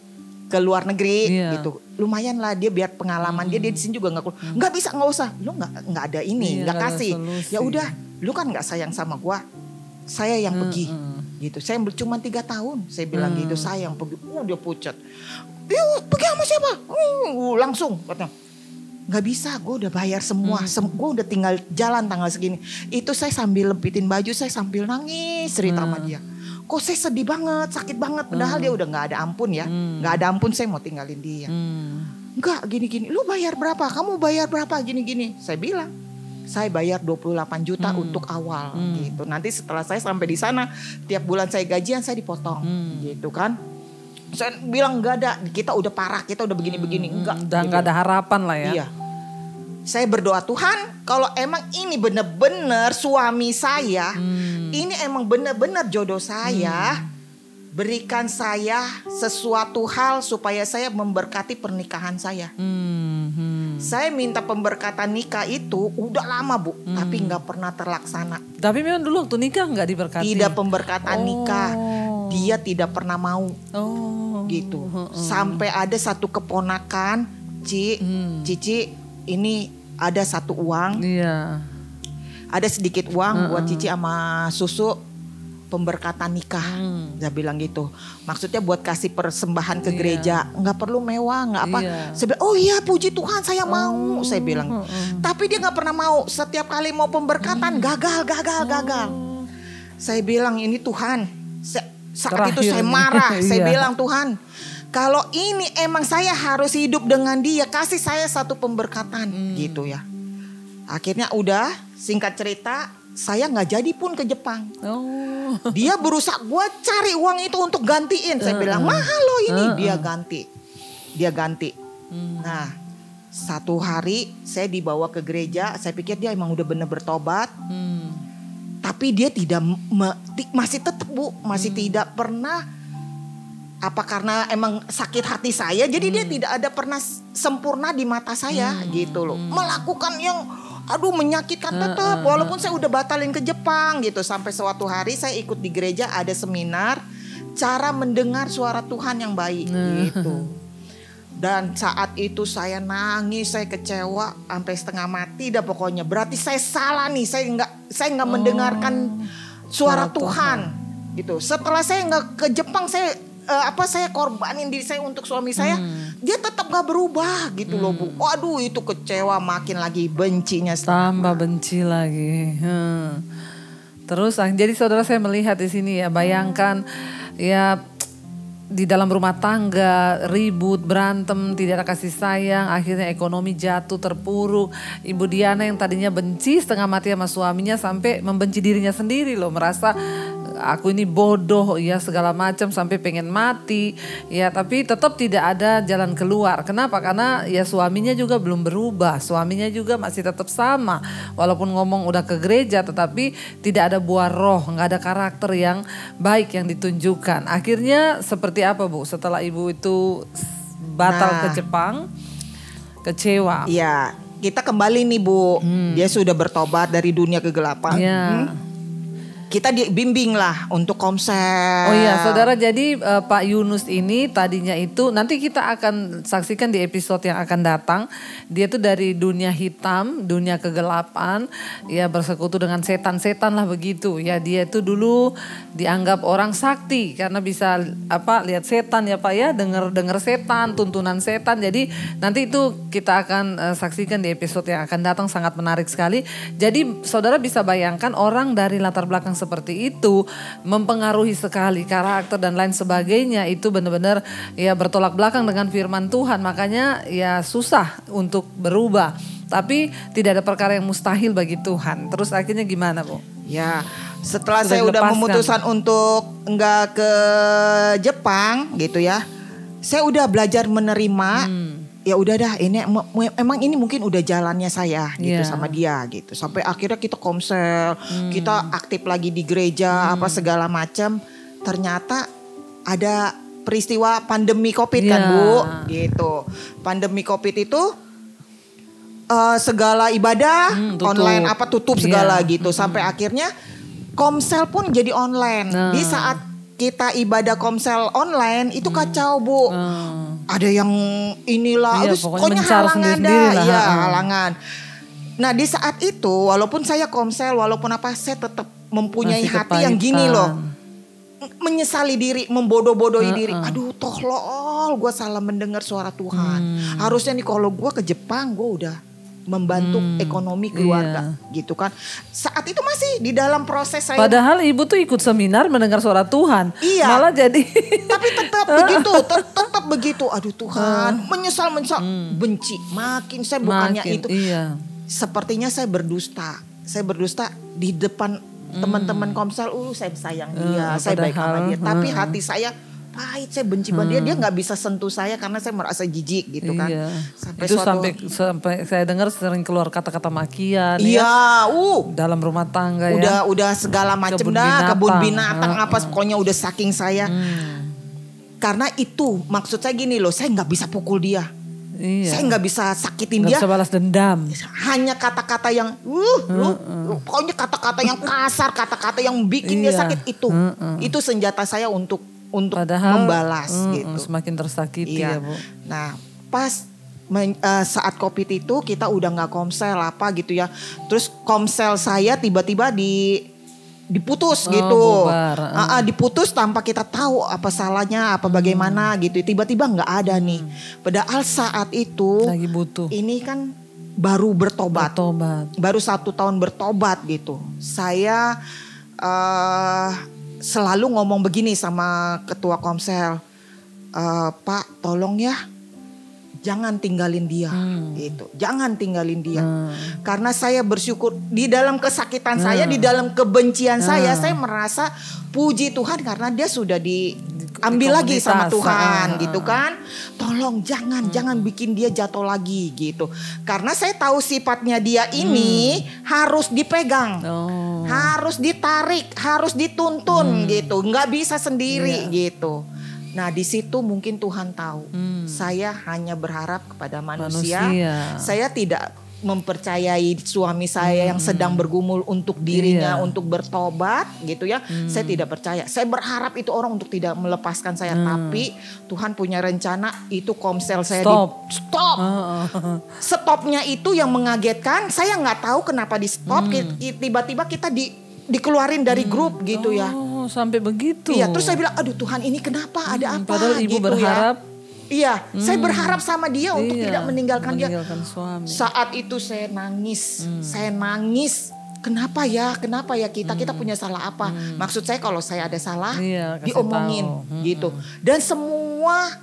ke luar negeri gitu. Lumayan lah dia biar pengalaman dia di sini juga nggak bisa, nggak usah, lu nggak ada ini, nggak kasih. Ya udah, lu kan nggak sayang sama gua, saya yang pergi gitu. Saya cuma 3 tahun, saya bilang gitu, saya yang pergi. Dia pucat. Pergi sama siapa? Langsung katanya. Gak bisa, gue udah bayar semua. Gue udah tinggal jalan tanggal segini. Itu saya sambil lempitin baju, saya sambil nangis cerita sama dia. Kok saya sedih banget, sakit banget. Padahal dia udah gak ada ampun ya. Gak ada ampun, saya mau tinggalin dia. Enggak, gini-gini. Lu bayar berapa? Kamu bayar berapa? Gini-gini. Saya bilang, saya bayar 28 juta untuk awal gitu. Nanti setelah saya sampai di sana, tiap bulan saya gajian, saya dipotong gitu kan. Saya bilang enggak ada, kita udah parah, kita udah begini-begini. Enggak. Dan enggak ada harapan lah ya. Iya. Saya berdoa, Tuhan kalau emang ini benar-benar suami saya, ini emang benar-benar jodoh saya, berikan saya sesuatu hal supaya saya memberkati pernikahan saya. Saya minta pemberkatan nikah itu udah lama, Bu, tapi nggak pernah terlaksana. Tapi memang dulu waktu nikah nggak diberkati. Tidak pemberkatan nikah, dia tidak pernah mau, gitu. Sampai ada satu keponakan, Cici, ini ada satu uang, ada sedikit uang buat Cici sama susu pemberkatan nikah. Saya bilang gitu. Maksudnya buat kasih persembahan ke gereja. Nggak perlu mewah, nggak apa. Saya bilang, oh iya puji Tuhan saya mau. Saya bilang. Tapi dia nggak pernah mau. Setiap kali mau pemberkatan gagal. Saya bilang ini Tuhan. Saat itu saya marah. Saya bilang Tuhan, kalau ini emang saya harus hidup dengan dia, kasih saya satu pemberkatan gitu ya. Akhirnya udah, singkat cerita, saya nggak jadi pun ke Jepang. Dia berusaha, gue cari uang itu untuk gantiin. Saya bilang mahal loh ini. Dia ganti. Nah, satu hari saya dibawa ke gereja. Saya pikir dia emang udah bener bertobat. Tapi dia tidak masih tetap, Bu, masih tidak pernah apa karena emang sakit hati saya, jadi dia tidak ada pernah sempurna di mata saya gitu loh. Melakukan yang menyakitkan tetap walaupun saya udah batalin ke Jepang gitu. Sampai suatu hari saya ikut di gereja ada seminar cara mendengar suara Tuhan yang baik gitu. Dan saat itu saya nangis, saya kecewa sampai setengah mati dah pokoknya. Berarti saya salah nih, saya nggak mendengarkan suara Tuhan gitu. Setelah saya nggak ke Jepang, saya korbanin diri saya untuk suami saya, dia tetap gak berubah gitu loh Bu. Waduh, itu kecewa, makin lagi bencinya. Tambah benci lagi. Terus jadi saudara saya melihat di sini ya, bayangkan ya di dalam rumah tangga ribut, berantem, tidak ada kasih sayang, akhirnya ekonomi jatuh, terpuruk. Ibu Diana yang tadinya benci setengah mati sama suaminya sampai membenci dirinya sendiri loh, merasa aku ini bodoh ya segala macam sampai pengen mati ya, tapi tetap tidak ada jalan keluar. Kenapa? Karena ya suaminya juga belum berubah, suaminya juga masih tetap sama, walaupun ngomong udah ke gereja tetapi tidak ada buah roh, nggak ada karakter yang baik yang ditunjukkan. Akhirnya seperti apa Bu setelah ibu itu batal ke Jepang, kecewa? Iya, kita kembali nih Bu, dia sudah bertobat dari dunia kegelapan. Kita dibimbing lah untuk komsel. Oh iya saudara, jadi Pak Yunus ini tadinya itu nanti kita akan saksikan di episode yang akan datang. Dia tuh dari dunia hitam, dunia kegelapan, ya bersekutu dengan setan-setan lah begitu. Ya dia itu dulu dianggap orang sakti karena bisa lihat setan ya Pak ya, dengar setan, tuntunan setan. Jadi nanti itu kita akan saksikan di episode yang akan datang, sangat menarik sekali. Jadi saudara bisa bayangkan orang dari latar belakang seperti itu mempengaruhi sekali karakter dan lain sebagainya, itu benar-benar ya bertolak belakang dengan firman Tuhan, makanya ya susah untuk berubah. Tapi tidak ada perkara yang mustahil bagi Tuhan. Terus akhirnya gimana Bu? Ya setelah saya udah memutuskan untuk enggak ke Jepang gitu ya, saya udah belajar menerima. Ya udah dah, ini emang ini mungkin udah jalannya saya gitu sama dia gitu. Sampai akhirnya kita komsel, kita aktif lagi di gereja apa segala macam. Ternyata ada peristiwa pandemi Covid kan Bu, gitu. Pandemi Covid itu segala ibadah online tutup segala gitu. Sampai akhirnya komsel pun jadi online. Di saat kita ibadah komsel online itu kacau Bu. Ada yang inilah, pokoknya halangan halangan. Nah di saat itu walaupun saya komsel, walaupun saya tetap mempunyai hati yang gini loh. Menyesali diri, membodoh-bodohi diri. Aduh tolol, gue salah mendengar suara Tuhan. Harusnya nih kalau gue ke Jepang gue udah membantu ekonomi keluarga gitu kan. Saat itu masih di dalam proses saya. Padahal ibu tuh ikut seminar mendengar suara Tuhan. Iya. Malah jadi. Tapi tetap begitu, tetap begitu. Aduh Tuhan, menyesal, benci. Makin saya bukannya itu. Iya. Sepertinya saya berdusta. Saya berdusta di depan teman-teman komsel. Saya sayang dia, saya baik sama dia. Tapi hati saya pahit, saya benci banget dia nggak bisa sentuh saya karena saya merasa jijik gitu kan. Sampai saya dengar sering keluar kata-kata makian dalam rumah tangga udah segala macam dah, kebun binatang pokoknya udah saking saya. Karena itu maksud saya gini loh, saya nggak bisa pukul dia. Saya nggak bisa sakitin dia. Nggak bisa balas dendam. Hanya kata-kata yang pokoknya kata-kata yang kasar, kata-kata yang bikin dia sakit itu senjata saya untuk membalas gitu. Semakin tersakiti ya Bu. Nah pas saat Covid itu kita udah gak komsel gitu ya. Terus komsel saya tiba-tiba diputus gitu. Diputus tanpa kita tahu apa salahnya, apa bagaimana gitu. Tiba-tiba gak ada nih. Padahal saat itu lagi butuh. Ini kan baru bertobat. Baru 1 tahun bertobat gitu. Saya selalu ngomong begini sama ketua komsel, Pak tolong ya jangan tinggalin dia gitu, jangan tinggalin dia. Karena saya bersyukur di dalam kesakitan saya, di dalam kebencian saya merasa puji Tuhan karena dia sudah diambil lagi sama Tuhan gitu kan. Tolong jangan bikin dia jatuh lagi gitu. Karena saya tahu sifatnya dia ini harus dipegang, harus ditarik, harus dituntun gitu, nggak bisa sendiri gitu. Nah di situ mungkin Tuhan tahu. Saya hanya berharap kepada manusia. Saya tidak mempercayai suami saya yang sedang bergumul untuk dirinya untuk bertobat gitu ya. Saya tidak percaya. Saya berharap itu orang untuk tidak melepaskan saya. Tapi Tuhan punya rencana, itu komsel saya stop. Stopnya itu yang mengagetkan. Saya nggak tahu kenapa di stop. Tiba-tiba kita dikeluarin dari grup gitu ya. Sampai begitu. Iya, terus saya bilang, aduh Tuhan ini kenapa, ada apa? Padahal ibu gitu berharap. Ya. Iya, saya berharap sama dia untuk tidak meninggalkan dia. Suami. Saat itu saya nangis, Kenapa ya kita punya salah apa? Maksud saya kalau saya ada salah, diomongin gitu. Dan semua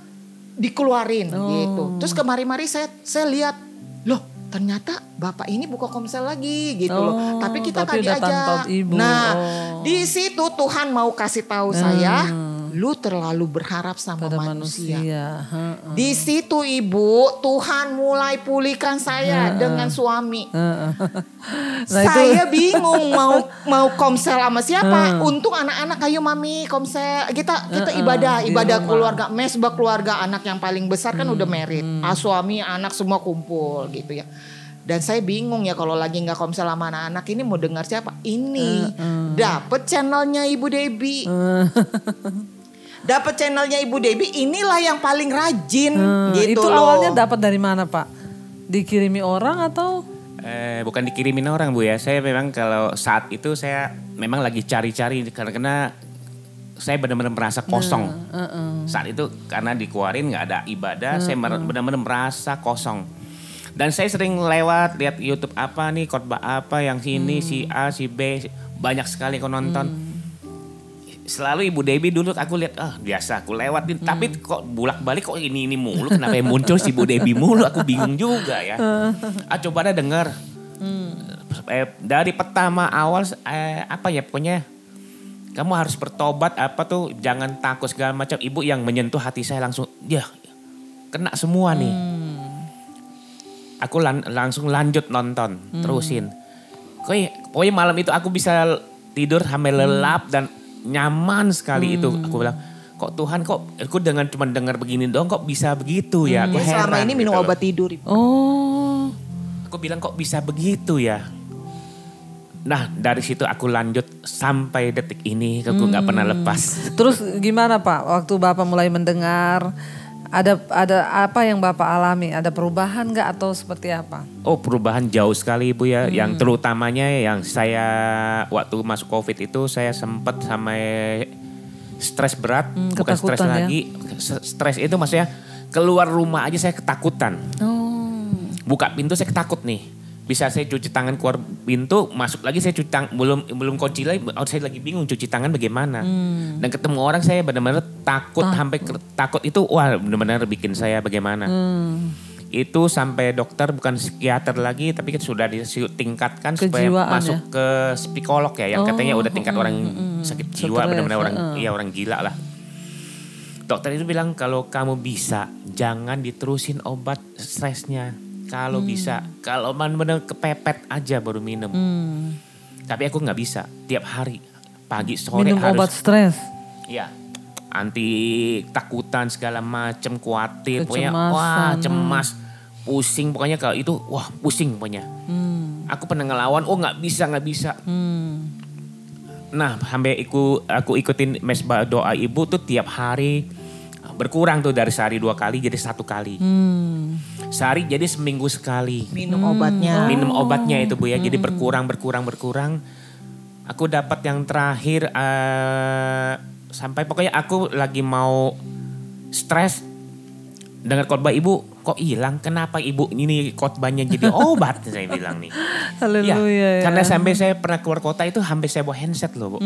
dikeluarin gitu. Terus kemari-mari saya lihat, loh ternyata bapak ini buka komsel lagi gitu loh. Tapi kita kan diajak. Nah, di situ Tuhan mau kasih tahu saya, lu terlalu berharap sama manusia. Di situ Ibu, Tuhan mulai pulihkan saya dengan suami. Saya bingung mau komsel sama siapa. Untung anak-anak, ayo mami komsel. Kita ibadah keluarga, mesbah keluarga. Anak yang paling besar kan udah married. Suami, anak semua kumpul gitu ya. Dan saya bingung ya kalau lagi nggak komsel sama anak-anak ini mau dengar siapa? Ini dapet channelnya Ibu Debbie. Dapat channelnya Ibu Debbie, inilah yang paling rajin gitu itu loh. Awalnya dapat dari mana Pak? Dikirimi orang atau? Bukan dikirimin orang Bu ya. Saya memang kalau saat itu saya memang lagi cari-cari karena saya benar-benar merasa kosong. Saat itu karena dikeluarin nggak ada ibadah, saya benar-benar merasa kosong. Dan saya sering lewat lihat YouTube apa nih, khotbah apa yang sini si A, si B, banyak sekali aku nonton. Selalu Ibu Debbie dulu aku lihat, biasa aku lewatin. Tapi kok bolak-balik kok ini mulu, kenapa yang muncul si Ibu Debbie mulu, aku bingung juga ya. Coba dah dengar. Dari pertama awal apa ya pokoknya kamu harus bertobat apa tuh, jangan takut segala macam. Ibu yang menyentuh hati saya langsung, ya kena semua nih. Aku langsung lanjut nonton, terusin. Pokoknya malam itu aku bisa tidur sampai lelap dan nyaman sekali itu. Aku bilang, kok Tuhan kok aku cuma dengar begini dong kok bisa begitu ya. Aku heran. Selama ini minum obat tidur. Aku bilang kok bisa begitu ya. Nah dari situ aku lanjut sampai detik ini aku gak pernah lepas. Terus gimana Pak waktu Bapak mulai mendengar? Ada apa yang Bapak alami? Ada perubahan nggak atau seperti apa? Oh perubahan jauh sekali Ibu ya. Yang terutamanya yang saya waktu masuk COVID itu saya sempat sampai stres berat. Bukan stres lagi. Stres itu maksudnya keluar rumah aja saya ketakutan. Buka pintu saya ketakut nih. Bisa saya cuci tangan keluar pintu, masuk lagi saya cuci tangan, belum kunci lagi, saya lagi bingung cuci tangan bagaimana. Dan ketemu orang saya benar-benar takut. Sampai takut itu wah benar-benar bikin saya bagaimana. Itu sampai dokter bukan psikiater lagi tapi sudah ditingkatkan supaya masuk ke psikolog ya, yang katanya udah tingkat orang sakit jiwa, benar-benar orang gila lah. Dokter itu bilang kalau kamu bisa jangan diterusin obat stresnya. Kalau bisa, kalau benar-benar kepepet aja baru minum. Tapi aku nggak bisa, tiap hari, pagi sore minum harus. Obat stres? Iya, anti takutan segala macam, khawatir, pokoknya cemas, pusing, pokoknya kalau itu pusing pokoknya. Aku pernah ngelawan, nggak bisa. Nah, sampai aku ikutin mesbah doa Ibu tuh tiap hari berkurang tuh dari sehari 2 kali jadi 1 kali. Sehari jadi seminggu sekali. Minum obatnya. Minum obatnya itu Bu ya. Jadi berkurang. Aku dapat yang terakhir sampai pokoknya aku lagi mau stres. Dengar khotbah Ibu kok hilang. Kenapa Ibu ini khotbahnya jadi obat saya bilang nih. Haleluya. Karena sampai saya pernah keluar kota itu hampir saya bawa handset loh Bu.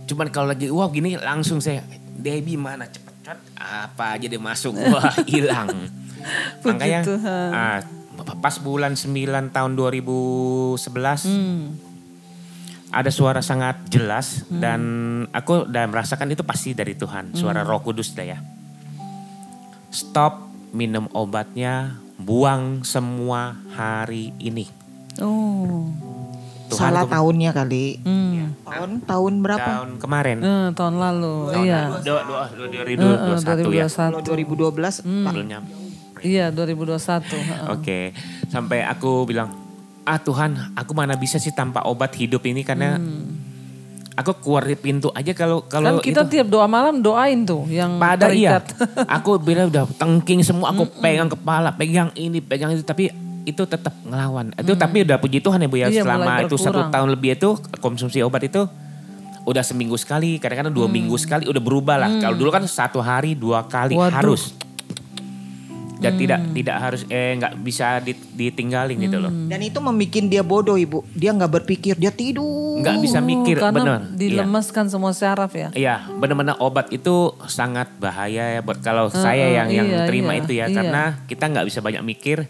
Cuman kalau lagi gini langsung saya, Debbie mana cepet apa aja dia masuk hilang. Makanya pas bulan 9 tahun 2011 ada suara sangat jelas dan aku udah merasakan itu pasti dari Tuhan, suara Roh Kudus dah ya. Stop minum obatnya, buang semua hari ini. Tuhan salah tahunnya kali. Tahun berapa? Tahun kemarin. Tahun lalu. Iya. 2021 ya. 2012. Iya 2021. Oke. Sampai aku bilang, Tuhan, aku mana bisa sih tanpa obat hidup ini karena aku keluar di pintu aja kalau kan kita itu, tiap doa malam doain tuh yang pada terikat. Iya. Aku bilang udah tengking semua, aku pegang kepala, pegang ini, pegang itu, tapi itu tetap ngelawan. Itu tapi udah puji Tuhan ya Bu ya, selama itu 1 tahun lebih itu konsumsi obat itu udah seminggu sekali, kadang-kadang 2 minggu sekali udah berubah lah. Kalau dulu kan 1 hari 2 kali harus. Dan tidak harus nggak bisa ditinggalin gitu loh. Dan itu membuat dia bodoh Ibu. Dia nggak berpikir, dia tidur. Nggak bisa mikir, karena bener. Dilemeskan semua syaraf ya. Iya, benar-benar obat itu sangat bahaya ya buat kalau saya yang terima itu ya. Karena kita nggak bisa banyak mikir.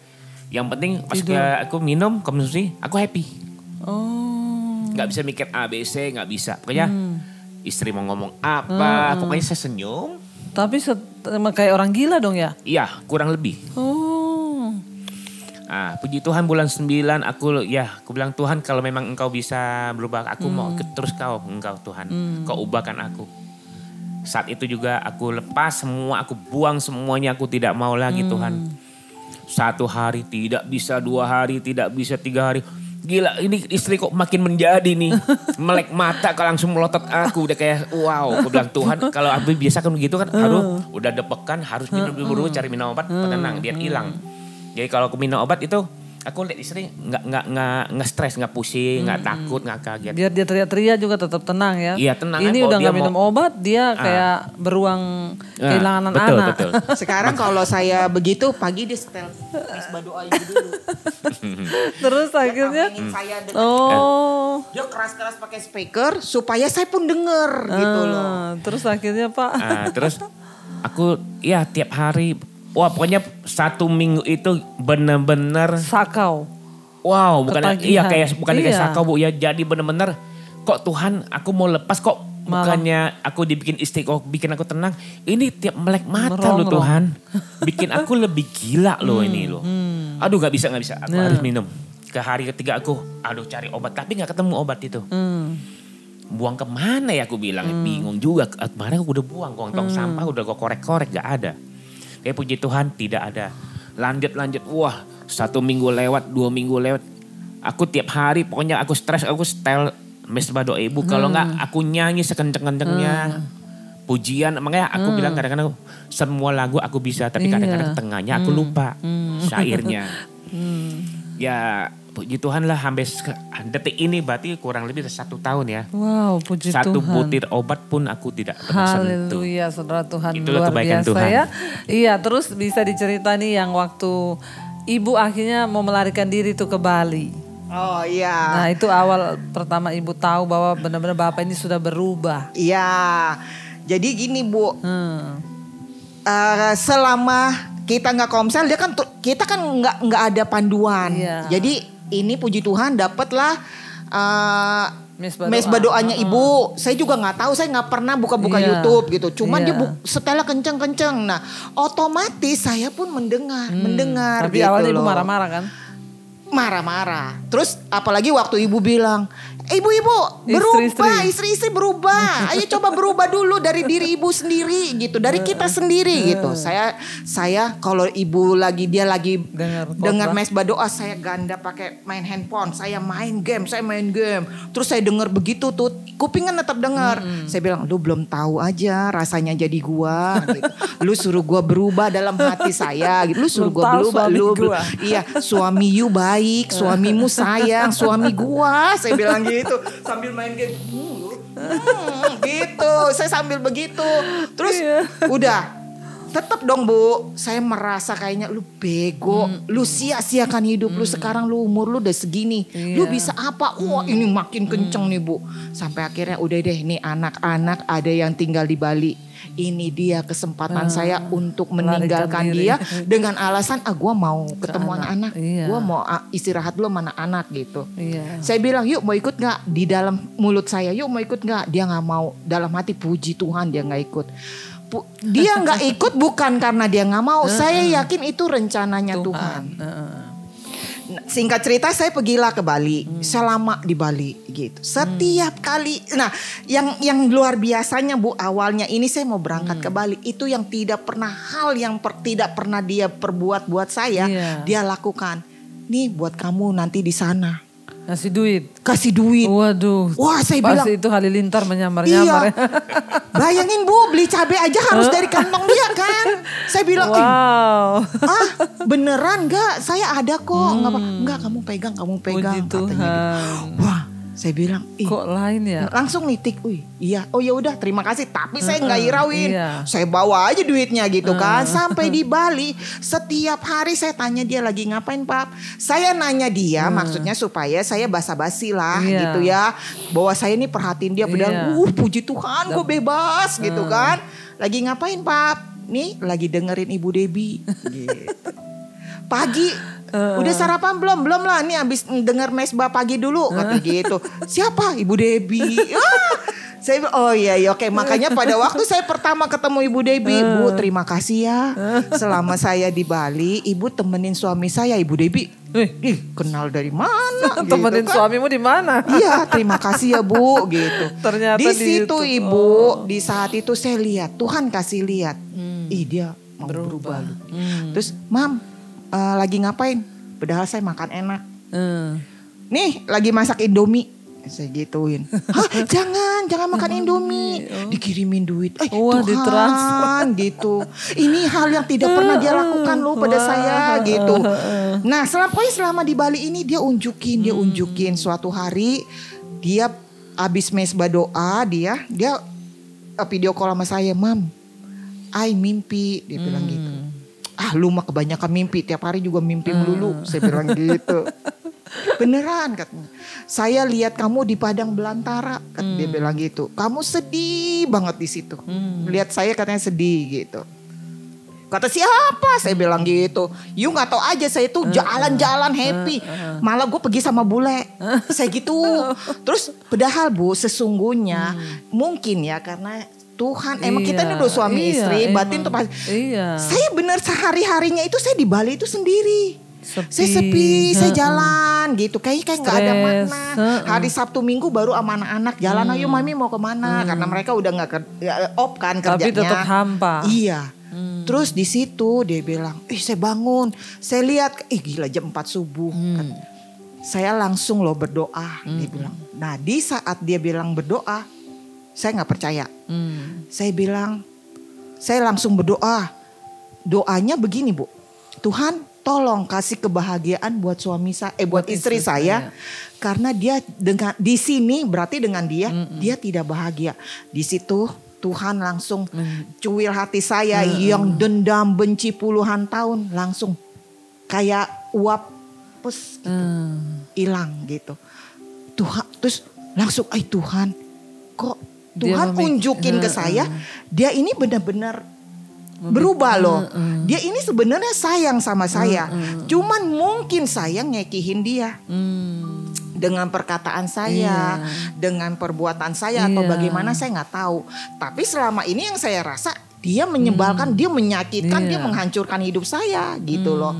Yang penting pas aku minum konsumsi, aku happy. Nggak bisa mikir A, B, C, nggak bisa. Pokoknya istri mau ngomong apa, pokoknya saya senyum. Tapi kayak orang gila dong ya? Iya, kurang lebih. Puji Tuhan bulan 9 aku bilang Tuhan kalau memang engkau bisa berubah, aku mau terus engkau Tuhan. Kau ubahkan aku. Saat itu juga aku lepas semua, aku buang semuanya, aku tidak mau lagi Tuhan. 1 hari, tidak bisa 2 hari, tidak bisa 3 hari. Gila, ini istri kok makin menjadi nih. Melek mata kalau langsung melotot aku. Udah kayak wow. Aku bilang Tuhan kalau aku biasa kan begitu kan. Aduh udah depekan harus minum dulu cari minum obat penenang biar hilang. Jadi kalau aku minum obat itu aku lihat istri nggak stres, nggak pusing, nggak takut, nggak kaget. Biar dia teriak-teriak juga tetap tenang ya. Iya tenang. Ini udah nggak minum obat dia kayak beruang kehilangan anak. Betul. Sekarang kalau saya begitu pagi dia setel misbah doa Ibu dulu. Terus akhirnya saya dia keras-keras pakai speaker supaya saya pun denger gitu loh. Terus akhirnya Pak. Terus aku tiap hari. Wah pokoknya 1 minggu itu benar-benar sakau. Wow, bukan kayak sakau Bu ya. Jadi benar-benar kok Tuhan aku mau lepas kok bukannya aku dibikin istri kok bikin aku tenang. Ini tiap melek mata loh Tuhan. Bikin aku lebih gila loh ini loh. Aduh gak bisa. Aku harus minum. Ke hari ketiga aku cari obat tapi gak ketemu obat itu. Buang kemana ya aku bilang. Bingung juga. Kemarin aku udah buang tong sampah udah gue korek-korek gak ada. Puji Tuhan tidak ada. Lanjut. Wah 1 minggu lewat, 2 minggu lewat. Aku tiap hari pokoknya aku stres. Aku setel mesbah doa Ibu. Kalau enggak aku nyanyi sekenceng-kencengnya. Pujian. Makanya aku bilang kadang-kadang semua lagu aku bisa. Tapi kadang-kadang tengahnya aku lupa syairnya. Ya puji Tuhan lah sampai detik ini berarti kurang lebih 1 tahun ya. Wow puji Tuhan. 1 butir obat pun aku tidak pernah sentuh. Haleluya saudara Tuhan. Itulah luar biasa Tuhan. Ya. Iya terus bisa dicerita nih yang waktu Ibu akhirnya mau melarikan diri tuh ke Bali. Oh iya. Nah itu awal pertama Ibu tahu bahwa benar-benar Bapak ini sudah berubah. Iya. Jadi gini Bu. Selama kita nggak komsel dia kan kita kan nggak ada panduan. Iya. Jadi ini puji Tuhan dapatlah mesbah doanya Ibu. Saya juga nggak tahu, saya nggak pernah buka-buka YouTube gitu. Cuman dia setelah kenceng-kenceng. Nah, otomatis saya pun mendengar. Tapi gitu awalnya loh. Ibu marah-marah kan? Marah-marah. Terus apalagi waktu Ibu bilang, Ibu berubah, istri-istri berubah. Ayo coba berubah dulu dari diri Ibu sendiri gitu, dari kita sendiri gitu. Saya kalau Ibu dia lagi dengar mesbah doa, saya ganda pakai main handphone, saya main game. Terus saya dengar begitu tuh, kupingnya tetap dengar. Saya bilang, lu belum tahu aja rasanya jadi gua gitu. Lu suruh gua berubah dalam hati saya gitu. Lu suruh gua berubah, iya, suami you baik, suamimu sayang, suami gua. Saya bilang gitu sambil main game gitu, saya sambil begitu terus udah tetap dong Bu, saya merasa kayaknya lu bego, lu sia-siakan hidup lu sekarang, lu umur lu udah segini, lu bisa apa? Wah ini makin kenceng nih Bu, sampai akhirnya udah deh nih anak-anak ada yang tinggal di Bali. Ini dia kesempatan saya untuk meninggalkan dia dengan alasan gue mau ketemu anak-anak, gue mau istirahat dulu sama anak-anak gitu. Saya bilang yuk mau ikut nggak, di dalam mulut saya yuk mau ikut nggak, dia nggak mau, dalam hati puji Tuhan dia nggak ikut. Dia nggak ikut bukan karena dia nggak mau, saya yakin itu rencananya Tuhan. Singkat cerita saya pergilah ke Bali, selama di Bali gitu. Setiap kali, nah yang luar biasanya Bu, awalnya ini saya mau berangkat ke Bali, itu yang tidak pernah tidak pernah dia perbuat buat saya, dia lakukan. Nih buat kamu nanti di sana. Kasih duit. Waduh. Wah saya bilang. Pasti itu Halilintar menyamar-nyamar. Iya. Bayangin Bu, beli cabai aja harus dari kantong dia kan. Saya bilang, wow. Beneran gak? Saya ada kok. Enggak, kamu pegang. Puji Tuhan. Gitu. Wah, saya bilang, kok lain ya? Langsung nitik, iya. Oh ya udah, terima kasih. Tapi saya nggak hirauin. Saya bawa aja duitnya gitu kan. Sampai di Bali, setiap hari saya tanya dia lagi ngapain Pap. Saya nanya dia, maksudnya supaya saya basa-basi lah gitu ya. Bahwa saya ini perhatiin dia. Padahal, puji Tuhan, gue bebas gitu kan. Lagi ngapain Pap? Nih, lagi dengerin Ibu Debbie. Gitu. Pagi. Udah sarapan belum? Belum lah, nih abis denger mesbah pagi dulu kata gitu. Siapa? Ibu Debbie. Saya oke. Makanya pada waktu saya pertama ketemu Ibu Debbie, Bu terima kasih ya. Selama saya di Bali, Ibu temenin suami saya. Ibu Debbie, kenal dari mana? Temenin gitu, suamimu di mana? Iya, terima kasih ya Bu gitu. Ternyata di situ Ibu, di saat itu saya lihat, Tuhan kasih lihat. Dia mau berubah. Terus, Mam, lagi ngapain? Padahal saya makan enak. Nih lagi masak Indomie. Saya gituin. Jangan makan Indomie. Dikirimin duit. Tuhan gitu. Ini hal yang tidak pernah dia lakukan loh pada saya gitu. Nah selama di Bali ini dia unjukin. Suatu hari dia abis mesbah doa dia video call sama saya. Mam, I mimpi. Dia bilang gitu. Lu mah kebanyakan mimpi, tiap hari juga mimpi melulu. Saya bilang gitu. Beneran katanya. Saya lihat kamu di padang belantara, dia bilang gitu. Kamu sedih banget di situ. Lihat saya katanya sedih gitu. Kata siapa? Saya bilang gitu. You nggak tahu aja saya tuh jalan-jalan happy. Malah gue pergi sama bule. Saya gitu. Terus padahal Bu, sesungguhnya mungkin ya karena Tuhan, emang kita ini udah suami istri, batin tuh pasti. Saya bener sehari-harinya itu saya di Bali itu sendiri. Saya sepi, saya jalan gitu. Kayak nggak ada makna. Hari Sabtu Minggu baru sama anak-anak jalan. Ayo mami mau kemana? Karena mereka udah nggak off kan kerjanya. Tapi tetap hampa. Iya. Terus di situ dia bilang, saya bangun. Saya lihat, gila jam 4 subuh. Kan. Saya langsung loh berdoa. Dia bilang. Nah di saat dia bilang berdoa, saya nggak percaya. Saya bilang, saya langsung berdoa. Doanya begini Bu, Tuhan tolong kasih kebahagiaan buat suami saya, buat istri saya, karena dia di sini berarti dengan dia tidak bahagia. Di situ Tuhan langsung cuil hati saya yang dendam benci puluhan tahun langsung kayak uap gitu, hilang gitu. Tuhan terus langsung, Tuhan kok Tuhan unjukin ke saya, dia ini benar-benar berubah loh. Dia ini sebenarnya sayang sama saya. Cuman mungkin saya ngekihin dia. Dengan perkataan saya, dengan perbuatan saya atau bagaimana saya nggak tahu. Tapi selama ini yang saya rasa dia menyebalkan, dia menyakitkan, dia menghancurkan hidup saya gitu loh.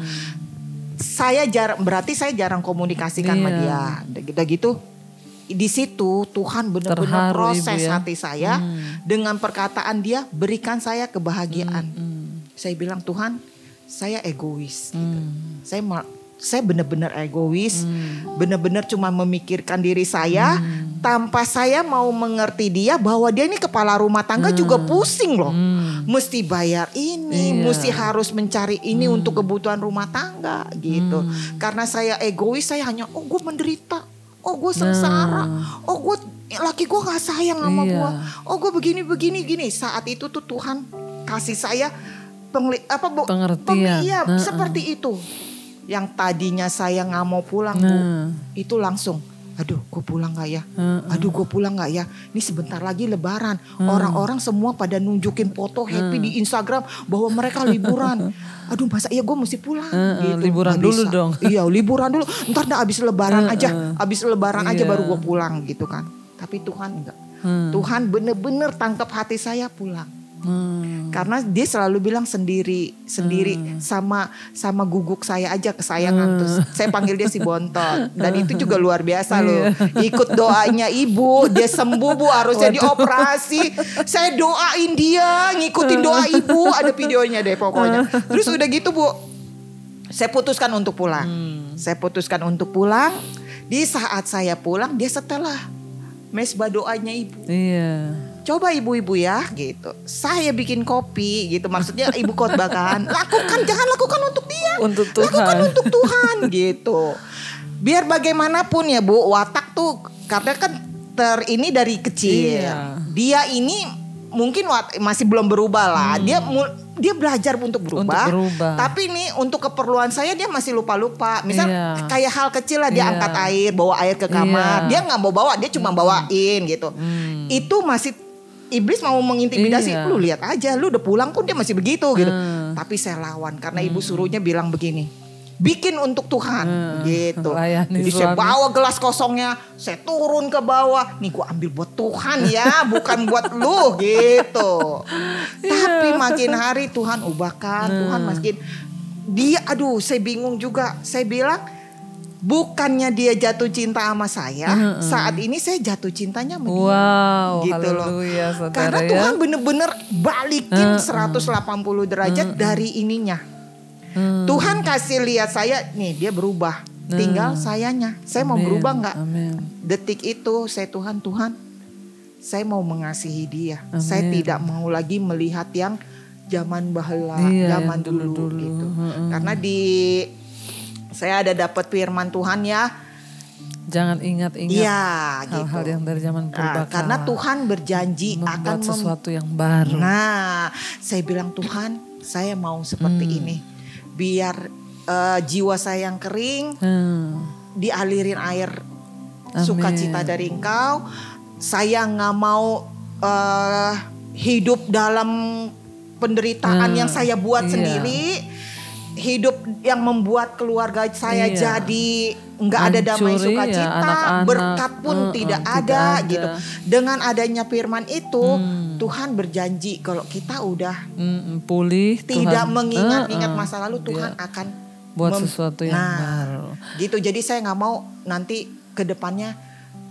Berarti saya jarang komunikasikan sama dia. Udah gitu. Di situ Tuhan benar-benar proses hati saya dengan perkataan dia, berikan saya kebahagiaan. Saya bilang Tuhan, saya egois. Gitu. Saya benar-benar egois, benar-benar cuma memikirkan diri saya tanpa saya mau mengerti dia bahwa dia ini kepala rumah tangga juga pusing loh. Mesti bayar ini, mesti harus mencari ini untuk kebutuhan rumah tangga gitu. Karena saya egois, saya hanya gue menderita. Oh gue sengsara, laki gue gak sayang sama gue, gue begini. Saat itu tuh Tuhan kasih saya pengertian. Seperti itu. Yang tadinya saya gak mau pulang Bu, itu langsung, aduh gue pulang gak ya, ini sebentar lagi lebaran, orang-orang semua pada nunjukin foto happy di Instagram bahwa mereka liburan. Aduh masa iya gue mesti pulang gitu. Liburan dulu dong. Iya liburan dulu, ntar dah abis lebaran aja baru gue pulang gitu kan. Tapi Tuhan enggak. Tuhan bener-bener tangkap hati saya pulang Karena dia selalu bilang sendiri sama guguk saya aja kesayangan. Terus saya panggil dia si Bontot. Dan itu juga luar biasa loh. Ikut doanya ibu, dia sembuh Bu, harusnya dioperasi. Saya doain dia, ngikutin doa ibu, ada videonya deh pokoknya. Terus udah gitu Bu, saya putuskan untuk pulang. Di saat saya pulang, dia setelah mesbah doanya ibu. Iya. Coba ibu-ibu ya gitu. Saya bikin kopi gitu. Maksudnya ibu khotbahkan. Jangan lakukan untuk dia. Untuk Tuhan. Lakukan untuk Tuhan gitu. Biar bagaimanapun ya Bu, watak tuh karena kan ini dari kecil. Iya. Dia ini mungkin masih belum berubah lah. Dia belajar untuk berubah. Tapi nih untuk keperluan saya dia masih lupa-lupa. Misal kayak hal kecil lah, dia angkat air, bawa air ke kamar. Dia nggak mau bawa, dia cuma bawain gitu. Itu masih iblis mau mengintimidasi. Lu lihat aja, lu udah pulang pun dia masih begitu gitu. Tapi saya lawan karena ibu suruhnya bilang begini, bikin untuk Tuhan gitu. Jadi saya bawa gelas kosongnya, saya turun ke bawah. Nih gue ambil buat Tuhan ya, bukan buat lu gitu. Tapi makin hari Tuhan ubahkan, Tuhan makin dia, saya bingung juga. Saya bilang bukannya dia jatuh cinta sama saya, saat ini saya jatuh cintanya sama dia. Wow, gitu haleluya, loh. Karena Tuhan bener-bener balikin 180 derajat dari ininya. Tuhan kasih lihat saya, nih dia berubah. Tinggal sayanya, saya mau berubah nggak? Detik itu saya Tuhan, saya mau mengasihi dia. Saya tidak mau lagi melihat yang zaman baheula, zaman dulu gitu. Karena saya ada dapat firman Tuhan ya. Jangan ingat-ingat hal-hal gitu. yang dari zaman purba. Karena Tuhan berjanji akan sesuatu yang baru. Nah, saya bilang Tuhan, saya mau seperti ini. Biar jiwa saya yang kering dialirin air sukacita dari Engkau. Saya nggak mau hidup dalam penderitaan yang saya buat sendiri. Hidup yang membuat keluarga saya jadi nggak ada damai sukacita, berkat pun tidak ada gitu. Dengan adanya firman itu, Tuhan berjanji kalau kita udah pulih, tidak mengingat-ingat masa lalu, Tuhan akan buat sesuatu yang baru. Gitu. Jadi saya nggak mau nanti ke depannya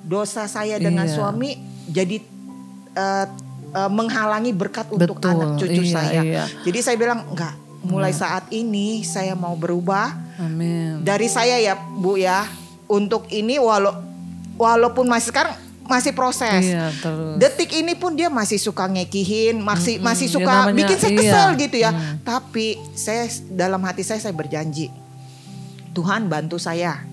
dosa saya dengan suami jadi menghalangi berkat untuk anak cucu saya. Jadi saya bilang enggak. Mulai saat ini saya mau berubah. Amin. Dari saya ya Bu ya. Untuk ini walaupun sekarang masih proses. Detik ini pun dia masih suka ngekihin. Masih suka bikin saya kesel gitu ya. Tapi saya dalam hati saya berjanji. Tuhan bantu saya.